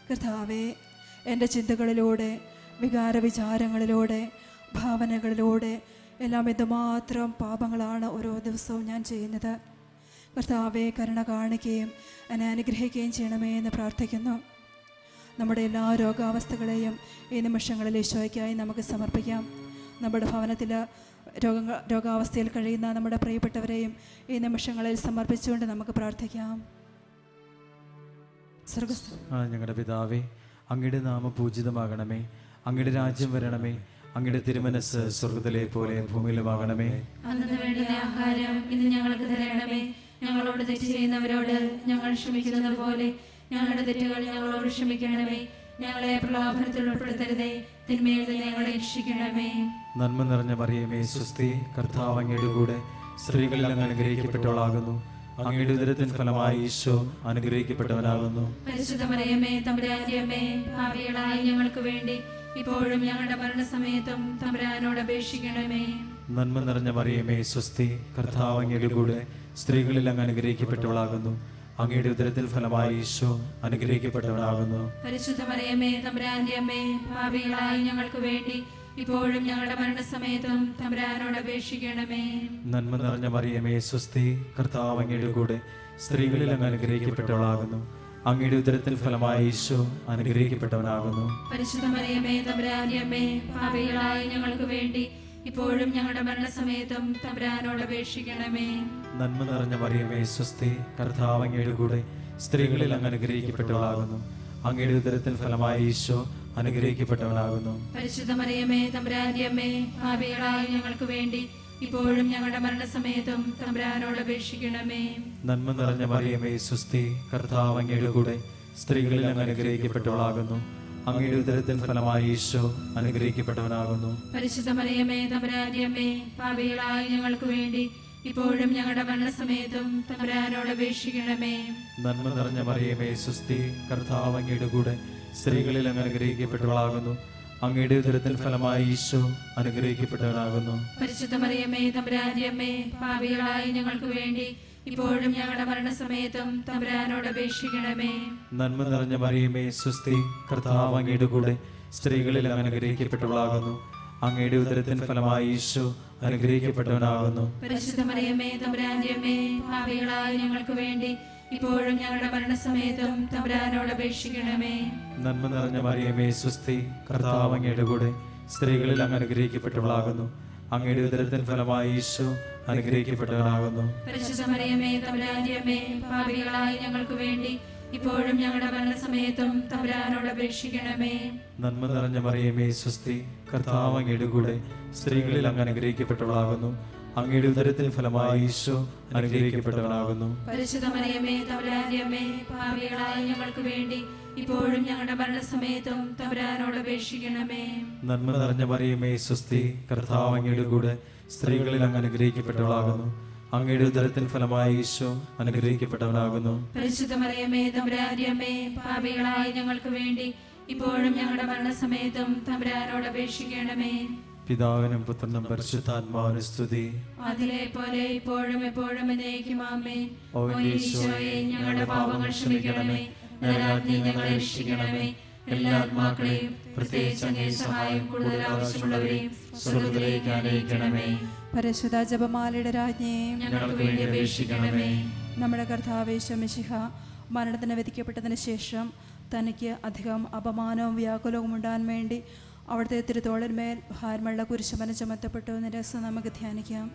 കർത്താവേ, എൻ്റെ ചിന്തകളിലൂടെ, വികാര വിചാരങ്ങളിലൂടെ, ഭാവനകളിലൂടെ എല്ലാം എന്തുമാത്രം പാപങ്ങളാണ് ഓരോ ദിവസവും ഞാൻ ചെയ്യുന്നത്. കർത്താവെ, കരുണ കാണിക്കുകയും എന്നെ അനുഗ്രഹിക്കുകയും ചെയ്യണമേ എന്ന് പ്രാർത്ഥിക്കുന്നു. നമ്മുടെ എല്ലാ രോഗാവസ്ഥകളെയും ഈ നിമിഷങ്ങളിൽ ഈശോയ്ക്കായി നമുക്ക് സമർപ്പിക്കാം. നമ്മുടെ ഭവനത്തിൽ രോഗാവസ്ഥയിൽ കഴിയുന്ന നമ്മുടെ പ്രിയപ്പെട്ടവരെയും ഈ നിമിഷങ്ങളിൽ സമർപ്പിച്ചുകൊണ്ട് നമുക്ക് പ്രാർത്ഥിക്കാം. ഞങ്ങളുടെ പിതാവേ, അങ്ങയുടെ നാമം പൂജിതമാകണമേ. അങ്ങയുടെ രാജ്യം വരണമേ. അങ്ങയുടെ തിരുമനസ് സ്വർഗ്ഗത്തിലെ പോലെ ഭൂമിയിലുമാകണമേ. അന്നു വേണ്ടുന്ന ആഹാരം ഇന്ന് ഞങ്ങൾക്ക് തരണമേ. ഞങ്ങളോട് തെറ്റ് ചെയ്യുന്നവരോട് ഞങ്ങൾ ക്ഷമിക്കുന്നത് പോലെ ഞങ്ങളുടെ തെറ്റുകൾ ഞങ്ങളോട് ക്ഷമിക്കണമേ. ഞങ്ങളെ പ്രലോഭനത്തിൽ ഉൾപ്പെടുത്തരുതേ, തിന്മയിൽ നിന്ന് ഞങ്ങളെ രക്ഷിക്കണമേ. നന്മ നിറഞ്ഞ മറിയമേ, സ്വസ്തി, കർത്താവ് അങ്ങയുടെ കൂടെ സ്ത്രീകളിൽ അങ്ങ് അനുഗ്രഹിക്കപ്പെട്ടവളാകുന്നു. അങ്ങയുടെ ഉദരത്തിൻ ഫലമായി ഈശോ അനുഗ്രഹിക്കപ്പെട്ടവനാകുന്നു. പരിശുദ്ധ മറിയമേ, തമ്പുരാന്റെ അമ്മേ, പാപികളായ ഞങ്ങൾക്ക് വേണ്ടി ഇപ്പോഴും ഞങ്ങളുടെ മരണസമയത്തും തമ്പുരാനോട് അപേക്ഷിക്കണമേ. നന്മ നിറഞ്ഞ മറിയമേ, സ്വസ്തി, കർത്താവ് അങ്ങയുടെ കൂടെ സ്ത്രീകളിൽ അങ്ങ് അനുഗ്രഹിക്കപ്പെട്ടവളാകുന്നു. അങ്ങയുടെ ഉദരത്തിൻ ഫലമായി ഈശോ അനുഗ്രഹിക്കപ്പെട്ടവനാകുന്നു. പരിശുദ്ധ മറിയമേ, തമ്പുരാന്റെ അമ്മേ, പാപികളായ ഞങ്ങൾക്ക് വേണ്ടി ഇപ്പോഴും ഞങ്ങളുടെ മരണസമയത്തും തമ്പുരാനോട് അപേക്ഷിക്കണമേ. നന്മ നിറഞ്ഞ മറിയമേ, സ്വസ്തി, കർത്താവ് അങ്ങയുടെ കൂടെ സ്ത്രീകളിൽ അങ്ങ് അനുഗ്രഹിക്കപ്പെട്ടവളാകുന്നു. അങ്ങയുടെ ഉദരത്തിൻ ഫലമായി ഈശോ അനുഗ്രഹിക്കപ്പെട്ടവനാകുന്നു. പരിശുദ്ധ മറിയമേ, തമ്പുരാന്റെ അമ്മേ, പാപികളായ ഞങ്ങൾക്ക് വേണ്ടി ഇപ്പോഴും ഞങ്ങളുടെ മരണസമയത്തും തമ്പുരാനോട് അപേക്ഷിക്കണമേ. നന്മ നിറഞ്ഞ മറിയമേ, സ്വസ്തി, കർത്താവ് അങ്ങയുടെ കൂടെ സ്ത്രീകളിൽ അങ്ങ് അനുഗ്രഹിക്കപ്പെട്ടവളാകുന്നു. അങ്ങയുടെ ഉദരത്തിൻ ഫലമായി ഈശോ അനുഗ്രഹിക്കപ്പെട്ടവനാകുന്നു. പരിശുദ്ധ മറിയമേ, തമ്പുരാന്റെ അമ്മേ, പാപികളായ ഞങ്ങൾക്ക് വേണ്ടി ഇപ്പോഴും ഞങ്ങളുടെ മരണസമയത്തും തമ്പുരാനോട് അപേക്ഷിക്കണമേ. നന്മ നിറഞ്ഞ മറിയമേ, സ്വസ്തി, കർത്താവ് അങ്ങയുടെ കൂടെ സ്ത്രീകളിൽ അങ്ങ് അനുഗ്രഹിക്കപ്പെട്ടവളാകുന്നു. അങ്ങയുടെ ഉദരത്തിൻ ഫലമായി ഈശോ അനുഗ്രഹിക്കപ്പെട്ടവനാകുന്നു. പരിശുദ്ധ മറിയമേ, തമ്പുരാന്റെ അമ്മേ, പാപികളായ ഞങ്ങൾക്ക് വേണ്ടി ഇപ്പോഴും ഞങ്ങളുടെ മരണസമയത്തും തമ്പുരാനോട് അപേക്ഷിക്കണമേ. നന്മ നിറഞ്ഞ മറിയമേ, സ്വസ്തി, കർത്താവ് അങ്ങയുടെ കൂടെ സ്ത്രീകളിൽ അങ്ങ് അനുഗ്രഹിക്കപ്പെട്ടവളാകുന്നു. അങ്ങയുടെ ഉദരത്തിൻ ഫലമായി ഈശോ അനുഗ്രഹിക്കപ്പെട്ടവനാകുന്നു. പരിശുദ്ധ മറിയമേ, തമ്പുരാന്റെ അമ്മേ, പാപികളായ ഞങ്ങൾക്ക് വേണ്ടി ഇപ്പോഴും ഞങ്ങളുടെ മരണസമയത്തും തമ്പുരാനോട് അപേക്ഷിക്കണമേ. നന്മ നിറഞ്ഞ മറിയമേ, സ്വസ്തി, കർത്താവ് അങ്ങയുടെ കൂടെ സ്ത്രീകളിൽ അങ്ങ് അനുഗ്രഹിക്കപ്പെട്ടവളാകുന്നു. അങ്ങയുടെ ഉദരത്തിൻ ഫലമായി ഈശോ അനുഗ്രഹിക്കപ്പെട്ടവനാകുന്നു. പരിശുദ്ധ മറിയമേ, തമ്പുരാന്റെ അമ്മേ, പാപികളായ ഞങ്ങൾക്ക് വേണ്ടി ഇപ്പോഴും ഞങ്ങളുടെ മരണസമയത്തും തമ്പുരാനോട് അപേക്ഷിക്കണമേ. നന്മ നിറഞ്ഞ മറിയമേ, സ്വസ്തി, കർത്താവ് അങ്ങയുടെ കൂടെ സ്ത്രീകളിൽ അങ്ങ് അനുഗ്രഹിക്കപ്പെട്ടവളാകുന്നു. അങ്ങയുടെ ഉദരത്തിൻ ഫലമായി ഈശോ അനുഗ്രഹിക്കപ്പെട്ടവനാകുന്നു. പരിശുദ്ധ മറിയമേ, തമ്പുരാന്റെ അമ്മേ, പാപികളായ ഞങ്ങൾക്ക് വേണ്ടി ഇപ്പോഴും ഞങ്ങളുടെ മരണസമയത്തും തമ്പുരാനോട് അപേക്ഷിക്കണമേ. നന്മ നിറഞ്ഞ മറിയമേ, സ്വസ്തി, കർത്താവ് അങ്ങയുടെ കൂടെ സ്ത്രീകളിൽ അങ്ങ് അനുഗ്രഹിക്കപ്പെട്ടവളാകുന്നു. അങ്ങയുടെ ഉദരത്തിൻ ഫലമായി ഈശോ അനുഗ്രഹിക്കപ്പെട്ടവനാകുന്നു. പരിശുദ്ധ മറിയമേ, തമ്പുരാന്റെ അമ്മേ, പാപികളായ ഞങ്ങൾക്ക് വേണ്ടി ഇപ്പോഴും ഞങ്ങളുടെ മരണസമയത്തും തമ്പുരാനോട് അപേക്ഷിക്കണമേ. നന്മ നിറഞ്ഞ മറിയമേ, സ്വസ്തി, കർത്താവ് അങ്ങയുടെ കൂടെ സ്ത്രീകളിൽ അങ്ങ് അനുഗ്രഹിക്കപ്പെട്ടവളാകുന്നു. അങ്ങയുടെ ഉദരത്തിൻ ഫലമായി ഈശോ അനുഗ്രഹിക്കപ്പെട്ടവനാകുന്നു. പരിശുദ്ധ മറിയമേ, തമ്പുരാന്റെ അമ്മേ, പാപികളായ ഞങ്ങൾക്ക് വേണ്ടി ഇപ്പോഴും ഞങ്ങളുടെ മരണസമയത്തും തമ്പുരാനോട് അപേക്ഷിക്കണമേ. പിതാവിനും പുത്രനും പരിശുദ്ധാത്മാവിനും സ്തുതി. അതിലെ പോലെ ഇപ്പോഴും എപ്പോഴും എന്നേക്കും ആമേൻ. ഓ ഓ ഈശോയെ, ഞങ്ങളുടെ പാപങ്ങൾ ക്ഷമിക്കണമേ, നരകാഗ്നി ഞങ്ങളെ രക്ഷിക്കണമേ. എല്ലാ ആത്മാക്കളെയും പ്രത്യേകിച്ച് അങ്ങേ സഹായം കൂടുതൽ ആവശ്യമുള്ളവരെയും സ്വർഗ്ഗത്തിലേക്ക് ആനയിക്കണമേ. പരിശുദ്ധ ജപമാലയുടെ രാജ്ഞിയെയും ഞങ്ങൾക്ക് വേണ്ടി അപേക്ഷിക്കണമേ. നമ്മുടെ കർത്താവേ മിശിഹ മരണത്തിന് വിധിക്കപ്പെട്ടതിന് ശേഷം തനിക്ക് അധികം അപമാനവും വ്യാകുലവും ഉണ്ടാകാൻ വേണ്ടി അവിടുത്തെ തിരുത്തോളിന്മേൽ ഭാരമുള്ള കുരിശുമന ചുമത്തപ്പെട്ടു എന്ന രസം നമുക്ക് ധ്യാനിക്കാം.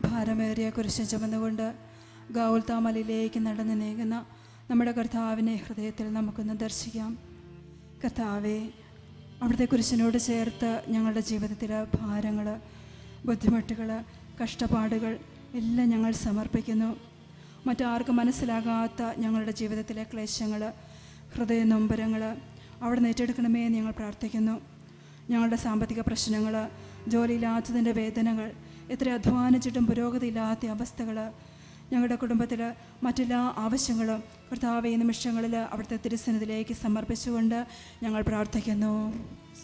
ഭാരമേറിയ കുരിശ് ചുമന്നുകൊണ്ട് ഗൗൽത്താമലയിലേക്ക് നടന്നു നീങ്ങുന്ന നമ്മുടെ കർത്താവിനെ ഹൃദയത്തിൽ നമുക്കൊന്ന് ദർശിക്കാം. കർത്താവെ, അവിടുത്തെ കുരിശിനോട് ചേർത്ത് ഞങ്ങളുടെ ജീവിതത്തിലെ ഭാരങ്ങൾ, ബുദ്ധിമുട്ടുകൾ, കഷ്ടപ്പാടുകൾ എല്ലാം ഞങ്ങൾ സമർപ്പിക്കുന്നു. മറ്റാർക്കും മനസ്സിലാകാത്ത ഞങ്ങളുടെ ജീവിതത്തിലെ ക്ലേശങ്ങൾ, ഹൃദയ നൊമ്പരങ്ങൾ അവിടെ ഏറ്റെടുക്കണമേ എന്ന് ഞങ്ങൾ പ്രാർത്ഥിക്കുന്നു. ഞങ്ങളുടെ സാമ്പത്തിക പ്രശ്നങ്ങൾ, ജോലിയില്ലാത്തതിൻ്റെ വേദനകൾ, എത്ര അധ്വാനിച്ചിട്ടും പുരോഗതിയില്ലാത്ത അവസ്ഥകൾ, ഞങ്ങളുടെ കുടുംബത്തിൽ മറ്റെല്ലാ ആവശ്യങ്ങളും കർത്താവേ ഈ നിമിഷങ്ങളിൽ അവിടുത്തെ തിരുസന്നിധിയിലേക്ക് സമർപ്പിച്ചുകൊണ്ട് ഞങ്ങൾ പ്രാർത്ഥിക്കുന്നു.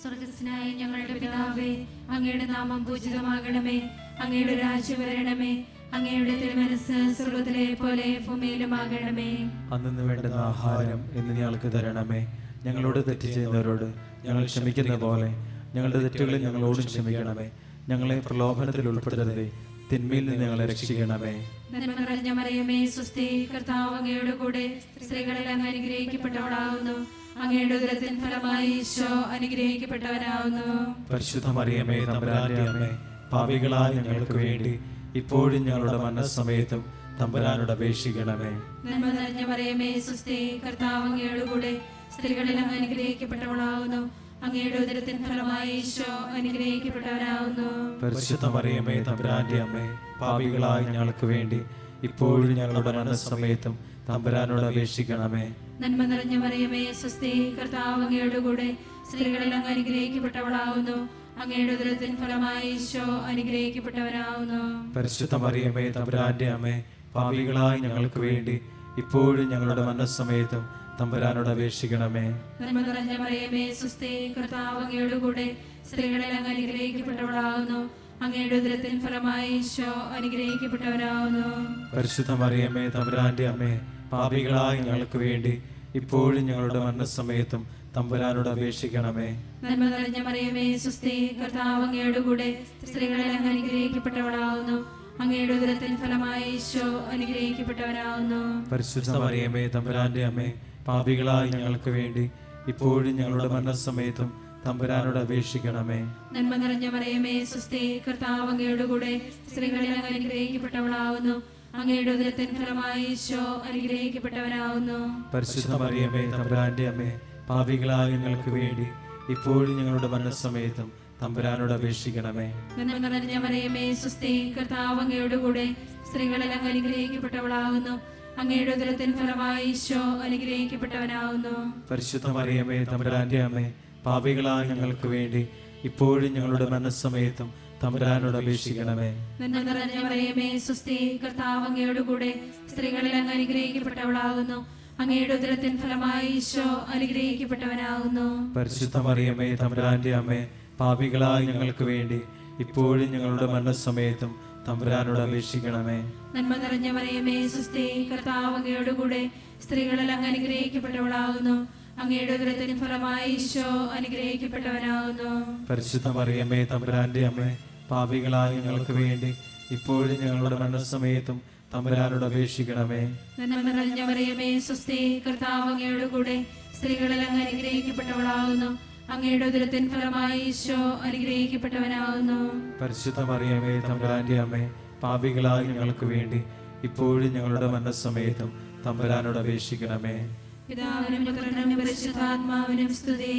സ്വർഗ്ഗസ്ഥനായ ഞങ്ങളുടെ പിതാവേ, അങ്ങയുടെ നാമം പൂജിതമാകണമേ. അങ്ങയുടെ രാജ്യം വരണമേ. അങ്ങയുടെ തിരുമനസ്സ് സ്വർഗ്ഗത്തിലെ പോലെ ഭൂമിയിലുമാകണമേ. അന്നു വേണ്ടുന്ന ആഹാരം ഇന്ന് ഞങ്ങൾക്ക് തരണമേ. ഞങ്ങളോട് തെറ്റ് ചെയ്യുന്നവരോട് ഞങ്ങൾ ക്ഷമിക്കുന്ന പോലെ ഞങ്ങളുടെ തെറ്റുകളെ ഞങ്ങളോടും ക്ഷമിക്കണമേ. ഞങ്ങളെ പ്രലോഭനത്തിൽ ഉൾപ്പെടുത്തരുതേ, തിന്മയിൽ നിന്ന് ഞങ്ങളെ രക്ഷിക്കണമേ. നന്മ നിറഞ്ഞ മറിയമേ, സ്വസ്തി, കർത്താവ് അങ്ങയുടെ കൂടെ സ്ത്രീകളിൽ അങ്ങ് അനുഗ്രഹിക്കപ്പെട്ടവളാകുന്നു. അങ്ങയുടെ ഉദരത്തിൻ ഫലമായി ഈശോ അനുഗ്രഹിക്കപ്പെട്ടവനാവുന്നു. പരിശുദ്ധ മറിയമേ തമ്പുരാന്റെ അമ്മേ, പാപികളായ ഞങ്ങൾക്ക് വേണ്ടി ഇപ്പോഴും ഞങ്ങളുടെ മരണസമയത്തും തമ്പുരാനോട് അപേക്ഷിക്കണമേ. നന്മ നിറഞ്ഞ മറിയമേ സ്വസ്തി, കർത്താവ് അങ്ങയോട് കൂടെ സ്ത്രീകളിൽ അങ്ങ് അനുഗ്രഹിക്കപ്പെട്ടവളാവുന്നു. അങ്ങയുടെ ഉദരത്തിൻ ഫലമായി ഈശോ അനുഗ്രഹിക്കപ്പെട്ടവനാവുന്നു. പരിശുദ്ധ മറിയമേ തമ്പുരാന്റെ അമ്മേ, പാപികളായ ഞങ്ങൾക്ക് വേണ്ടി ഇപ്പോഴും ഞങ്ങളുടെ മരണസമയത്തും തമ്പുരാനോട് അപേക്ഷിക്കണമേ. നന്മ നിറഞ്ഞ മറിയമേ സ്വസ്തി, കർത്താവ് അങ്ങയോട് കൂടെ സ്ത്രീകളിൽ അങ്ങ് അനുഗ്രഹിക്കപ്പെട്ടവളാവുന്നു. അങ്ങയുടെ ഉദരത്തിൻ ഫലമായി ഈശോ അനുഗ്രഹിക്കപ്പെട്ടവനാവുന്നു. പരിശുദ്ധ മറിയമേ തമ്പുരാന്റെ അമ്മേ, പാപികളായ ഞങ്ങൾക്ക് വേണ്ടി ഇപ്പോഴും ഞങ്ങളുടെ മരണസമയത്തും തമ്പുരാനോട് അപേക്ഷിക്കണമേ. നന്മ നിറഞ്ഞ മറിയമേ സ്വസ്തി, കർത്താവ് അങ്ങയോട് കൂടെ സ്ത്രീകളിൽ അങ്ങ് അനുഗ്രഹിക്കപ്പെട്ടവളാവുന്നു. അങ്ങയുടെ ഉദരത്തിൻ ഫലമായി ഈശോ അനുഗ്രഹിക്കപ്പെട്ടവനാവുന്നു. പരിശുദ്ധ മറിയമേ തമ്പുരാന്റെ അമ്മേ, പാപികളായ ഞങ്ങൾക്ക് വേണ്ടി ഇപ്പോഴും ഞങ്ങളുടെ മരണസമയത്തും തമ്പുരാനോട് അപേക്ഷിക്കണമേ. നന്മ നിറഞ്ഞ മറിയമേ സ്വസ്തി, കർത്താവ് അങ്ങയോട് കൂടെ സ്ത്രീകളിൽ അങ്ങ് അനുഗ്രഹിക്കപ്പെട്ടവളാവുന്നു. അങ്ങയുടെ ഉദരത്തിൻ ഫലമായി ഈശോ അനുഗ്രഹിക്കപ്പെട്ടവനാവുന്നു. പരിശുദ്ധ മറിയമേ തമ്പുരാന്റെ അമ്മേ, പാപികളായ ഞങ്ങൾക്ക് വേണ്ടി ഇപ്പോഴും ഞങ്ങളുടെ മരണസമയത്തും തമ്പുരാനോട് അപേക്ഷിക്കണമേ. നന്മ നിറഞ്ഞ മറിയമേ സ്വസ്തി, കർത്താവ് അങ്ങയോട് കൂടെ സ്ത്രീകളിൽ അങ്ങ് അനുഗ്രഹിക്കപ്പെട്ടവളാവുന്നു. അങ്ങയുടെ ഉദരത്തിൻ ഫലമായി ഈശോ അനുഗ്രഹിക്കപ്പെട്ടവനാവുന്നു. പരിശുദ്ധ മറിയമേ തമ്പുരാന്റെ അമ്മേ, പാപികളായ ഞങ്ങൾക്ക് വേണ്ടി ഇപ്പോഴും ഞങ്ങളുടെ മരണസമയത്തും തമ്പുരാനോട് അപേക്ഷിക്കണമേ. നന്മ നിറഞ്ഞ മറിയമേ സ്വസ്തി, കർത്താവ് അങ്ങയോട് കൂടെ സ്ത്രീകളിൽ അങ്ങ് അനുഗ്രഹിക്കപ്പെട്ടവളാവുന്നു. അങ്ങയുടെ ഉദരത്തിൻ ഫലമായി ഈശോ അനുഗ്രഹിക്കപ്പെട്ടവനാവുന്നു. പരിശുദ്ധ മറിയമേ തമ്പുരാന്റെ അമ്മേ, പാപികളായ ഞങ്ങൾക്ക് വേണ്ടി ഇപ്പോഴും ഞങ്ങളുടെ മരണസമയത്തും തമ്പുരാനോട് അപേക്ഷിക്കണമേ. നന്മ നിറഞ്ഞ മറിയമേ സ്വസ്തി, കർത്താവ് അങ്ങയോട് കൂടെ സ്ത്രീകളിൽ അങ്ങ് അനുഗ്രഹിക്കപ്പെട്ടവളാകുന്നു. അങ്ങയുടെ ഉദരത്തിൻ ഫലമായി ഈശോ അനുഗ്രഹിക്കപ്പെട്ടവനാകുന്നു. പരിശുദ്ധ മറിയമേ തമ്പുരാന്റെ അമ്മേ, പാപികളായ ഞങ്ങൾക്ക് വേണ്ടി ഇപ്പോഴും ഞങ്ങളുടെ മരണസമയത്തും തമ്പുരാനോട് അപേക്ഷിക്കണമേ. നന്മ നിറഞ്ഞ മറിയമേ സ്വസ്തി, കർത്താവ് അങ്ങയോട് കൂടെ സ്ത്രീകളിൽ അങ്ങ് അനുഗ്രഹിക്കപ്പെട്ടവളാകുന്നു. അങ്ങയുടെ ഉദരത്തിൻ ഫലമായി ഈശോ അനുഗ്രഹിക്കപ്പെട്ടവനാകുന്നു. പരിശുദ്ധ മറിയമേ തമ്പുരാന്റെ അമ്മേ, പാപികളായ ഞങ്ങൾക്ക് വേണ്ടി ഇപ്പോഴും ഞങ്ങളുടെ മരണസമയത്തും തമ്പുരാനോട് അപേക്ഷിക്കണമേ. നന്മ നിറഞ്ഞ മറിയമേ സ്വസ്തി, കർത്താവ് അങ്ങയോട് കൂടെ സ്ത്രീകളിൽ അങ്ങ് അനുഗ്രഹിക്കപ്പെട്ടവളാകുന്നു. അങ്ങയുടെ ഉദരത്തിൻ ഫലമായി ഈശോ അനുഗ്രഹിക്കപ്പെട്ടവനാകുന്നു. പരിശുദ്ധ മറിയമേ തമ്പുരാന്റെ അമ്മേ, പാപികളായ ഞങ്ങൾക്ക് വേണ്ടി ഇപ്പോഴും ഞങ്ങളുടെ മരണസമയത്തും തമ്പുരാനോട് അപേക്ഷിക്കണമേ. പിതാവിനും പുത്രനും പരിശുദ്ധാത്മാവിനും സ്തുതി.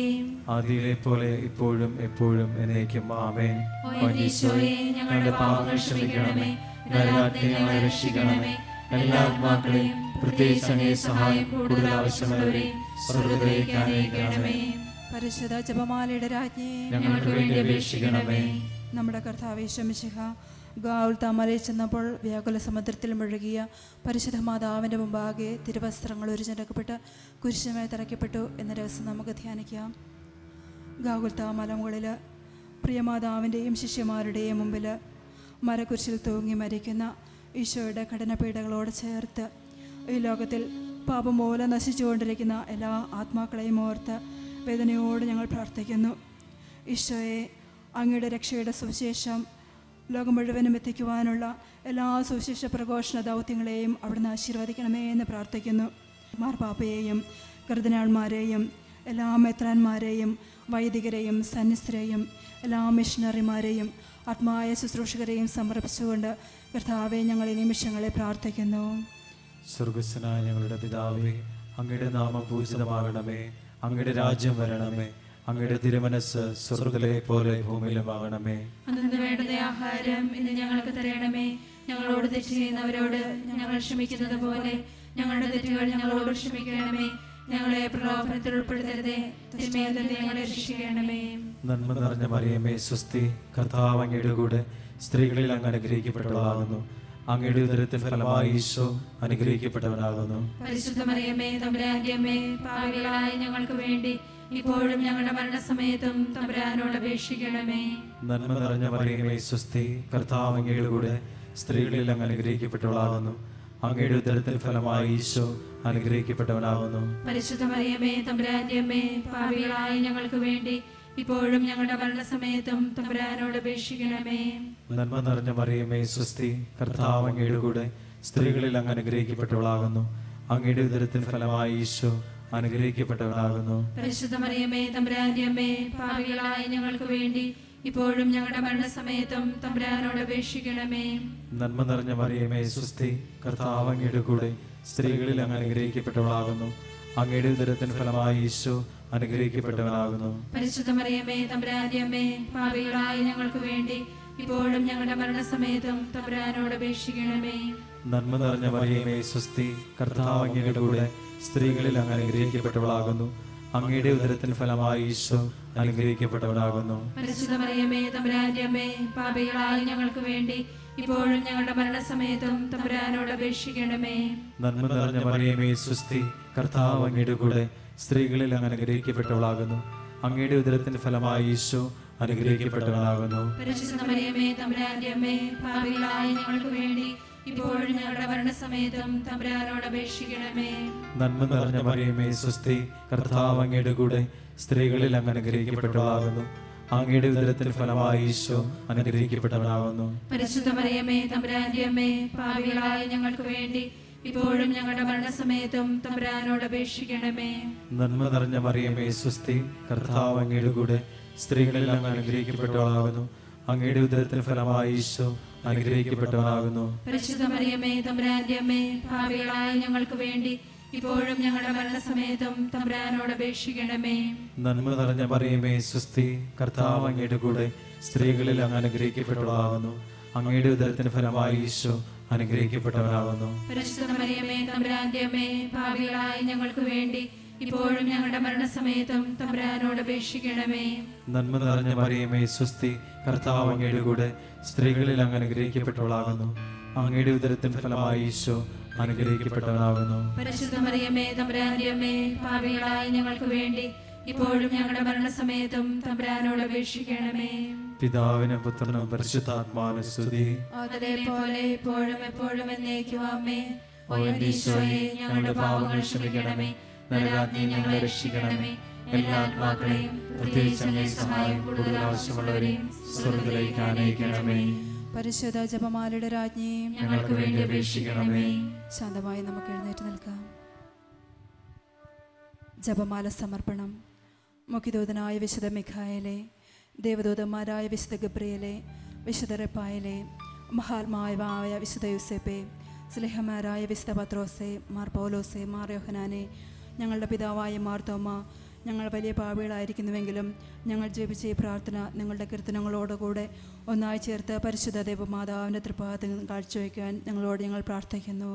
ആദിയിലെ പോലെ ഇപ്പോഴും എപ്പോഴും എന്നേക്കും ആമേൻ. ഓ ഈശോയെ, ഞങ്ങളുടെ പാപങ്ങൾ ക്ഷമിക്കണമേ, നരകാഗ്നിയിൽ ഞങ്ങളെ രക്ഷിക്കണമേ. എല്ലാ ആത്മാക്കളെയും പ്രത്യേകിച്ച് അങ്ങേ സഹായം കൂടുതൽ ആവശ്യമുള്ളവരെയും സ്വർഗ്ഗത്തിലേക്ക് ആനയിക്കണമേ. പരിശുദ്ധ ജപമാലയുടെ രാജ്ഞി, ഞങ്ങൾക്ക് വേണ്ടി അപേക്ഷിക്കണമേ. നമ്മുടെ കർത്താവേ ശമിശിഹ ഗാവുൽ താമരയിൽ ചെന്നപ്പോൾ വ്യാകുല സമുദ്രത്തിൽ മുഴുകിയ പരിശുദ്ധ മാതാവിൻ്റെ മുമ്പാകെ തിരുവസ്ത്രങ്ങൾ ഉരിഞ്ഞെടുക്കപ്പെട്ട് കുരിശുമേൽ തറയ്ക്കപ്പെട്ടു എന്ന രഹസ്യം നമുക്ക് ധ്യാനിക്കാം. ഗാവുൽ താമലമുകളിൽ പ്രിയമാതാവിൻ്റെയും ശിഷ്യന്മാരുടെയും മുമ്പിൽ മരക്കുരിശിൽ തൂങ്ങി മരിക്കുന്ന ഈശോയുടെ കഠിനപീഡകളോട് ചേർത്ത് ഈ ലോകത്തിൽ പാപം മൂലം നശിച്ചുകൊണ്ടിരിക്കുന്ന എല്ലാ ആത്മാക്കളെയും ഓർത്ത് വേദനയോട് ഞങ്ങൾ പ്രാർത്ഥിക്കുന്നു. ഈശോയെ, അങ്ങയുടെ രക്ഷയുടെ സുവിശേഷം ലോകം മുഴുവനും എത്തിക്കുവാനുള്ള എല്ലാ സുവിശേഷ പ്രഘോഷണ ദൗത്യങ്ങളെയും അവിടുന്ന് ആശീർവദിക്കണമേ എന്ന് പ്രാർത്ഥിക്കുന്നു. മാർപ്പാപ്പയെയും കർദിനാൾമാരെയും എല്ലാ മെത്രാന്മാരെയും വൈദികരെയും സന്യസ്തരെയും എല്ലാ മിഷണറിമാരെയും ആത്മായ ശുശ്രൂഷകരെയും സമർപ്പിച്ചുകൊണ്ട് കർത്താവെ ഞങ്ങൾ ഈ നിമിഷങ്ങളെ പ്രാർത്ഥിക്കുന്നു. സ്വർഗസ്വനായ ഞങ്ങളുടെ പിതാവേ, അങ്ങയുടെ നാമം പൂജിതമാകണമേ. അങ്ങയുടെ രാജ്യം വരണമേ. അങ്ങയുടെ തിരുമനസ് സ്വർഗ്ഗത്തിലെ പോലെ ഭൂമിയിലുമാകണമേ. അന്നു വേണ്ടുന്ന ആഹാരം ഇന്ന് ഞങ്ങൾക്ക് തരണമേ. ഞങ്ങളോട് തെറ്റ് ചെയ്യുന്നവരോട് ഞങ്ങൾ ക്ഷമിക്കുന്നത് പോലെ ഞങ്ങളുടെ തെറ്റുകൾ ഞങ്ങളോട് ക്ഷമിക്കണമേ. ഞങ്ങളെ പ്രലോഭനത്തിൽ ഉൾപ്പെടുത്തരുതേ, തിന്മയിൽ നിന്ന് ഞങ്ങളെ രക്ഷിക്കണമേ. നന്മ നിറഞ്ഞ മറിയമേ സ്വസ്തി, കർത്താവ് അങ്ങയുടെ കൂടെ സ്ത്രീകളിൽ അങ്ങ് അനുഗ്രഹിക്കപ്പെട്ടവളാകുന്നു. അങ്ങയുടെ ഉദരത്തിൻ ഫലമായി ഈശോ അനുഗ്രഹിക്കപ്പെട്ടവനാകുന്നു. പരിശുദ്ധ മറിയമേ തമ്പുരാന്റെ അമ്മേ, പാപികളായ ഞങ്ങൾക്ക് വേണ്ടി ഇപ്പോഴും ഞങ്ങളുടെ മരണസമയത്തും തമ്പുരാനോട് അപേക്ഷിക്കണമേ. നന്മ നിറഞ്ഞ മറിയമേ സ്വസ്തി, കർത്താവ് അങ്ങയുടെ കൂടെ സ്ത്രീകളിൽ അങ്ങ് അനുഗ്രഹിക്കപ്പെട്ടവളാകുന്നു. അങ്ങയുടെ ഉദരത്തിൻ ഫലമായി ഈശോ അനുഗ്രഹിക്കപ്പെട്ടവനാകുന്നു. പരിശുദ്ധ മറിയമേ തമ്പുരാന്റെ അമ്മേ, പാപികളായ ഞങ്ങൾക്ക് വേണ്ടി ഇപ്പോഴും ഞങ്ങളുടെ മരണസമയത്തും തമ്പുരാനോട് അപേക്ഷിക്കണമേ. നന്മ നിറഞ്ഞ മറിയമേ സ്വസ്തി, കർത്താവ് അങ്ങയുടെ കൂടെ സ്ത്രീകളിൽ അങ്ങ് അനുഗ്രഹിക്കപ്പെട്ടവളാകുന്നു. അങ്ങയുടെ ഉദരത്തിൻ ഫലമായി ഈശോ അനുഗ്രഹിക്കപ്പെട്ടവനാകുന്നു. പരിശുദ്ധ മറിയമേ തമ്പുരാന്റെ അമ്മേ, പാപികളായ ഞങ്ങൾക്ക് വേണ്ടി ഇപ്പോഴും ഞങ്ങളുടെ മരണസമയത്തും തമ്പുരാനോട് അപേക്ഷിക്കണമേ. നന്മ നിറഞ്ഞ മറിയമേ സ്വസ്തി, കർത്താവ് അങ്ങയുടെ കൂടെ സ്ത്രീകളിൽ അങ്ങ് അനുഗ്രഹിക്കപ്പെട്ടവളാകുന്നു. അങ്ങയുടെ ഉദരത്തിൻ ഫലമായി ഈശോ അനുഗ്രഹിക്കപ്പെട്ടവനാകുന്നു. പരിശുദ്ധ മറിയമേ തമ്പുരാന്റെ അമ്മേ, പാപികളായ ഞങ്ങൾക്ക് വേണ്ടി ഇപ്പോഴും ഞങ്ങളുടെ മരണസമയത്തും തമ്പുരാനോട് അപേക്ഷിക്കണമേ. നന്മ നിറഞ്ഞ മറിയമേ സ്വസ്തി, കർത്താവ് അങ്ങയുടെ കൂടെ സ്ത്രീകളിൽ അങ്ങ് അനുഗ്രഹിക്കപ്പെട്ടവളാകുന്നു. അങ്ങയുടെ ഉദരത്തിൻ ഫലമായി ഈശോ അനുഗ്രഹിക്കപ്പെട്ടവനാകുന്നു. പരിശുദ്ധ മറിയമേ തമ്പുരാന്റെ അമ്മേ, പാപികളായ ഞങ്ങൾക്ക് വേണ്ടി ഇപ്പോഴും ഞങ്ങളുടെ മരണസമയത്തും തമ്പുരാനോട് അപേക്ഷിക്കണമേ. നന്മ നിറഞ്ഞ മറിയമേ സ്വസ്തി, കർത്താവ് അങ്ങയുടെ കൂടെ സ്ത്രീകളിൽ അങ്ങ് അനുഗ്രഹിക്കപ്പെട്ടവളാകുന്നു. അങ്ങയുടെ ഉദരത്തിന്റെ ഫലമായി ഈശോ അനുഗ്രഹിക്കപ്പെട്ടവനാകുന്നു. പരിശുദ്ധ മറിയമേ തമ്പുരാന്റെ അമ്മേ, പാപികളായ ഞങ്ങൾക്ക് വേണ്ടി ഇപ്പോഴും ഞങ്ങളുടെ മരണസമയത്തും തമ്പുരാനോട് അപേക്ഷിക്കണമേ. നന്മ നിറഞ്ഞ മറിയമേ സ്വസ്തി, കർത്താവ് അങ്ങയുടെ കൂടെ സ്ത്രീകളിൽ അങ്ങ് അനുഗ്രഹിക്കപ്പെട്ടവളാകുന്നു. അങ്ങയുടെ ഉദരത്തിന്റെ ഫലമായി ഈശോ അനുഗ്രഹിക്കപ്പെട്ടവനാകുന്നു. പരിശുദ്ധ മറിയമേ തമ്പുരാന്റെ അമ്മേ, പാപികളായ ഞങ്ങൾക്ക് വേണ്ടി ഇപ്പോഴും ഞങ്ങളുടെ മരണസമയത്തും തമ്പുരാനോട് അപേക്ഷിക്കണമേ. നന്മ നിറഞ്ഞ മറിയമേ സ്വസ്തി, കർത്താവ് അങ്ങയുടെ കൂടെ സ്ത്രീകളിൽ അങ്ങ് അനുഗ്രഹിക്കപ്പെട്ടവളാകുന്നു. അങ്ങയുടെ ഉദരത്തിന്റെ ഫലമായി ഈശോ അനുഗ്രഹിക്കപ്പെട്ടവനാകുന്നു. പരിശുദ്ധ മറിയമേ തമ്പുരാന്റെ അമ്മേ, പാപികളായ ഞങ്ങൾക്ക് വേണ്ടി ഇപ്പോഴും ഞങ്ങളുടെ മരണസമയത്തും തമ്പുരാനോട് അപേക്ഷിക്കണമേ. നന്മ നിറഞ്ഞ മറിയമേ സ്വസ്തി, കർത്താവ് അങ്ങയുടെ കൂടെ സ്ത്രീകളിൽ അങ്ങ് അനുഗ്രഹിക്കപ്പെട്ടവളാകുന്നു. അങ്ങയുടെ ഉദരത്തിന്റെ ഫലമായി ഈശോ അനുഗ്രഹിക്കപ്പെട്ടവനാകുന്നു. പരിശുദ്ധ മറിയമേ തമ്പുരാന്റെ അമ്മേ, പാപികളായ ഞങ്ങൾക്ക് വേണ്ടി ഇപ്പോഴും ഞങ്ങളുടെ മരണസമയത്തും തമ്പുരാനോട് അപേക്ഷിക്കണമേ. നന്മ നിറഞ്ഞ മറിയമേ സ്വസ്തി, കർത്താവ് അങ്ങയുടെ കൂടെ സ്ത്രീകളിൽ അങ്ങ് അനുഗ്രഹിക്കപ്പെട്ടവളാകുന്നു. അങ്ങയുടെ ഉദരത്തിന്റെ ഫലമായി ഈശോ അനുഗ്രഹിക്കപ്പെട്ടവനാകുന്നു. പരിശുദ്ധ മറിയമേ തമ്പുരാന്റെ അമ്മേ, പാപികളായ ഞങ്ങൾക്ക് വേണ്ടി ഇപ്പോഴും ഞങ്ങളുടെ മരണസമയത്തും തമ്പുരാനോട് അപേക്ഷിക്കണമേ. പിതാവിനും പുത്രനും പരിശുദ്ധാത്മാവിനും സ്തുതി. അതേപോലെ ഇപ്പോഴും എപ്പോഴും എന്നേക്കും ആമേൻ. ഓ എന്റെ ഈശോയെ, ഞങ്ങളുടെ പാപങ്ങൾ ക്ഷമിക്കണമേ, നരകാഗ്നിയിൽ ഞങ്ങളെ രക്ഷിക്കണമേ. എല്ലാ ആത്മാക്കളെയും പ്രത്യേകിച്ച് അങ്ങേ സഹായം കൂടുതൽ ആവശ്യമുള്ളവരെയും സ്വർഗ്ഗത്തിലേക്ക് ആനയിക്കണമേ. പരിശുദ്ധ ജപമാലയുടെ രാജ്ഞിയും ഞങ്ങൾക്ക് വേണ്ടി അപേക്ഷിക്കണമേ. ശാന്തമായി നമുക്ക് എഴുന്നേറ്റ് നിൽക്കാം. ജപമാല സമർപ്പണം. മുഖ്യദൂതനായ വിശുദ്ധ മിഖായേലേ, ദേവദൂതന്മാരായ വിശുദ്ധ ഗബ്രിയേലേ, വിശുദ്ധ റഫായേലേ, മഹാത്മാവായ വിശുദ്ധ യൂസേപ്പേ, സ്ലേഹമാരായ വിശുദ്ധ പത്രോസേ, മാർ പൗലോസേ, മാർ യോഹനാനെ, ഞങ്ങളുടെ പിതാവായ മാർ തോമ, ഞങ്ങൾ വലിയ പാപികളായിരിക്കുന്നുവെങ്കിലും ഞങ്ങൾ ജപിച്ച ഈ പ്രാർത്ഥന നിങ്ങളുടെ കീർത്തനങ്ങളോടുകൂടെ ഒന്നായി ചേർത്ത് പരിശുദ്ധ ദേവമാതാവിൻ്റെ തൃപ്പാദത്തിൽ കാഴ്ചവെക്കാൻ ഞങ്ങളോട് ഞങ്ങൾ പ്രാർത്ഥിക്കുന്നു.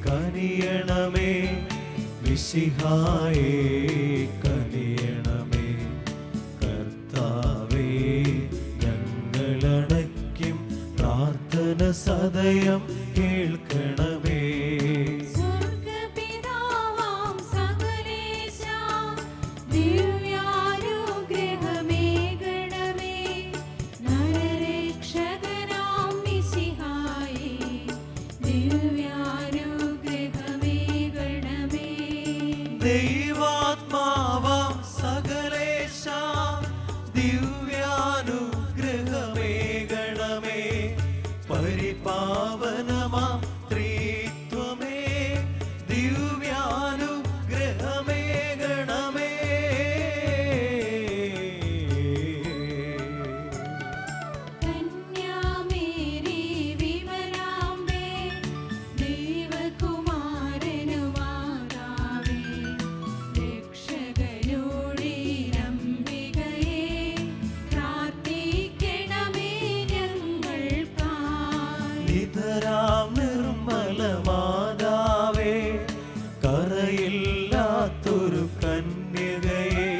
കനിയണമേ, മിശിഹായേ കനിയണമേ. കർത്താവേ, ഞങ്ങളടയ്ക്കും പ്രാർത്ഥന സദയം കേൾക്കണമേ. ദൈവാത്മാവാം സകലേശ ദിവ്യാനുഗ്രഹമേകണമേ. പരിപാവനമാം ത്രിത്വമേ ദിവ്യാനുഗ്രഹമേകണമേ. നിധരാം നിർമ്മല മാതാവേ, കറയില്ലാത്തൊരു കന്യകയെ,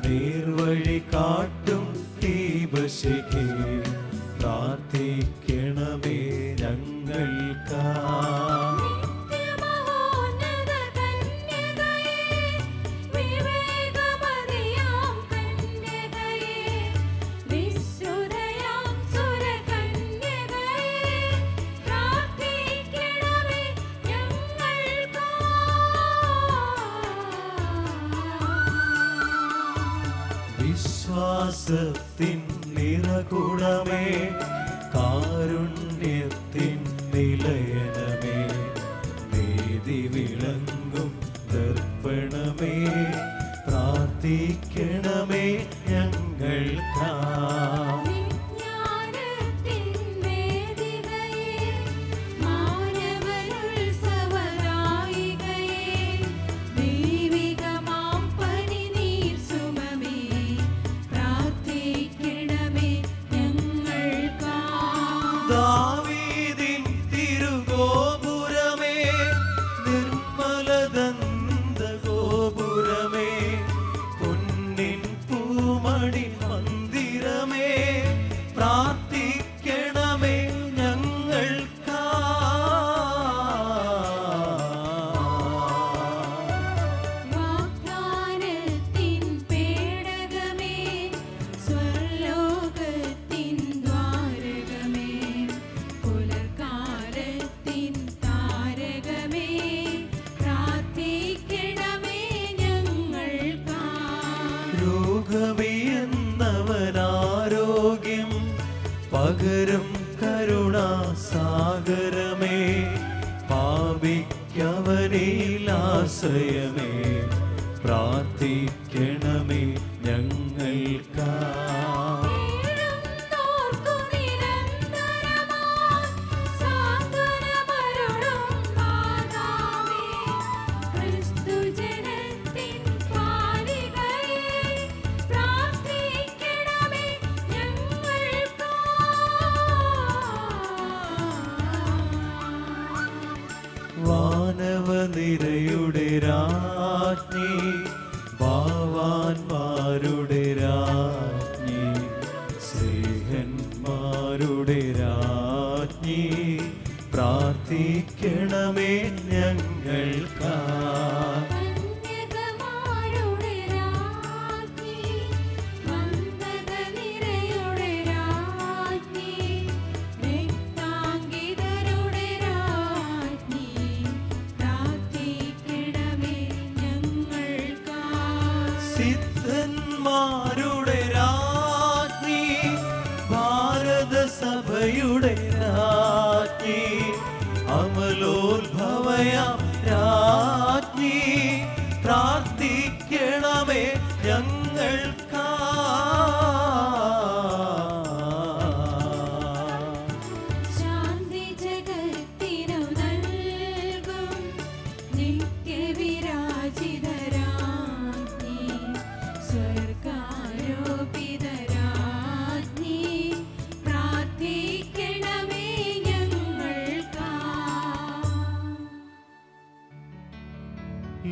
നേർവഴി കാട്ടും ദീപശിഖേ, പ്രാർത്ഥിക്കണമേ ഞങ്ങൾക്കാ. നിത്യമഹോന്നത കന്യകയേ, വിവേകമതി വിശ്വാസത്തിൻ നിറകുടമേ, കാരുണ്യത്തിൻ നിലയനമേ, നീതി വിളങ്ങും ദർപ്പണമേ, പ്രാർത്ഥിക്കണമേ ഞങ്ങൾക്കായി. ദാവീദിൻ തിരുഗോപുരമേ, നിർമ്മലദന്ത ഗോപുരമേ, പൊന്നിൻ പൂമണി മന്ദിരമേ, പ്രാർത്ഥിക്കണമേ രോഗമെന്നവനാരോഗ്യം പകരം കരുണാസാഗരമേ, പാപിക്കവനിലാശ്രയമേ, പ്രാർത്ഥിക്കണമേ ഞങ്ങൾക്കായി. വാനവനിരയുടെ രാജ്ഞി, ഭാവാന്മാരുടെ രാജ്ഞി, സ്നേഹന്മാരുടെ രാജ്ഞി, പ്രാർത്ഥിക്കണമേ ഞങ്ങൾക്കായി. സിദ്ധന്മാരുടെ രാജ്ഞി, ഭാരതസഭയുടെ രാജ്ഞി, അമലോത്ഭവയാം രാജ്ഞി, പ്രാർത്ഥിക്കണമേ ഞങ്ങൾക്കായി.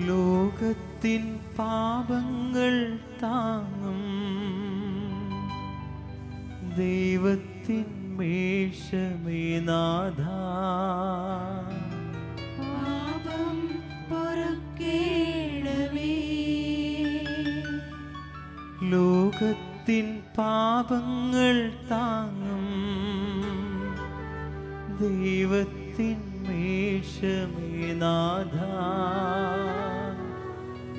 ലോകത്തിൻ പാപങ്ങൾ താങ്ങും ദൈവത്തിൻ മേശമേ നാഥ, പാപം പൊറുക്കേണമേ. ലോകത്തിൻ പാപങ്ങൾ താങ്ങും ദൈവത്തിൻ മേശമേ നാഥ,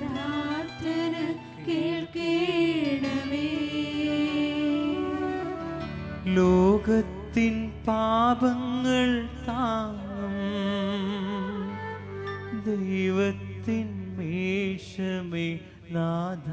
പ്രാർത്ഥന കേൾക്കേണമേ. ലോകത്തിൻ പാപങ്ങൾ താങ്ങും ദൈവത്തിൻ മേശമേ നാഥ.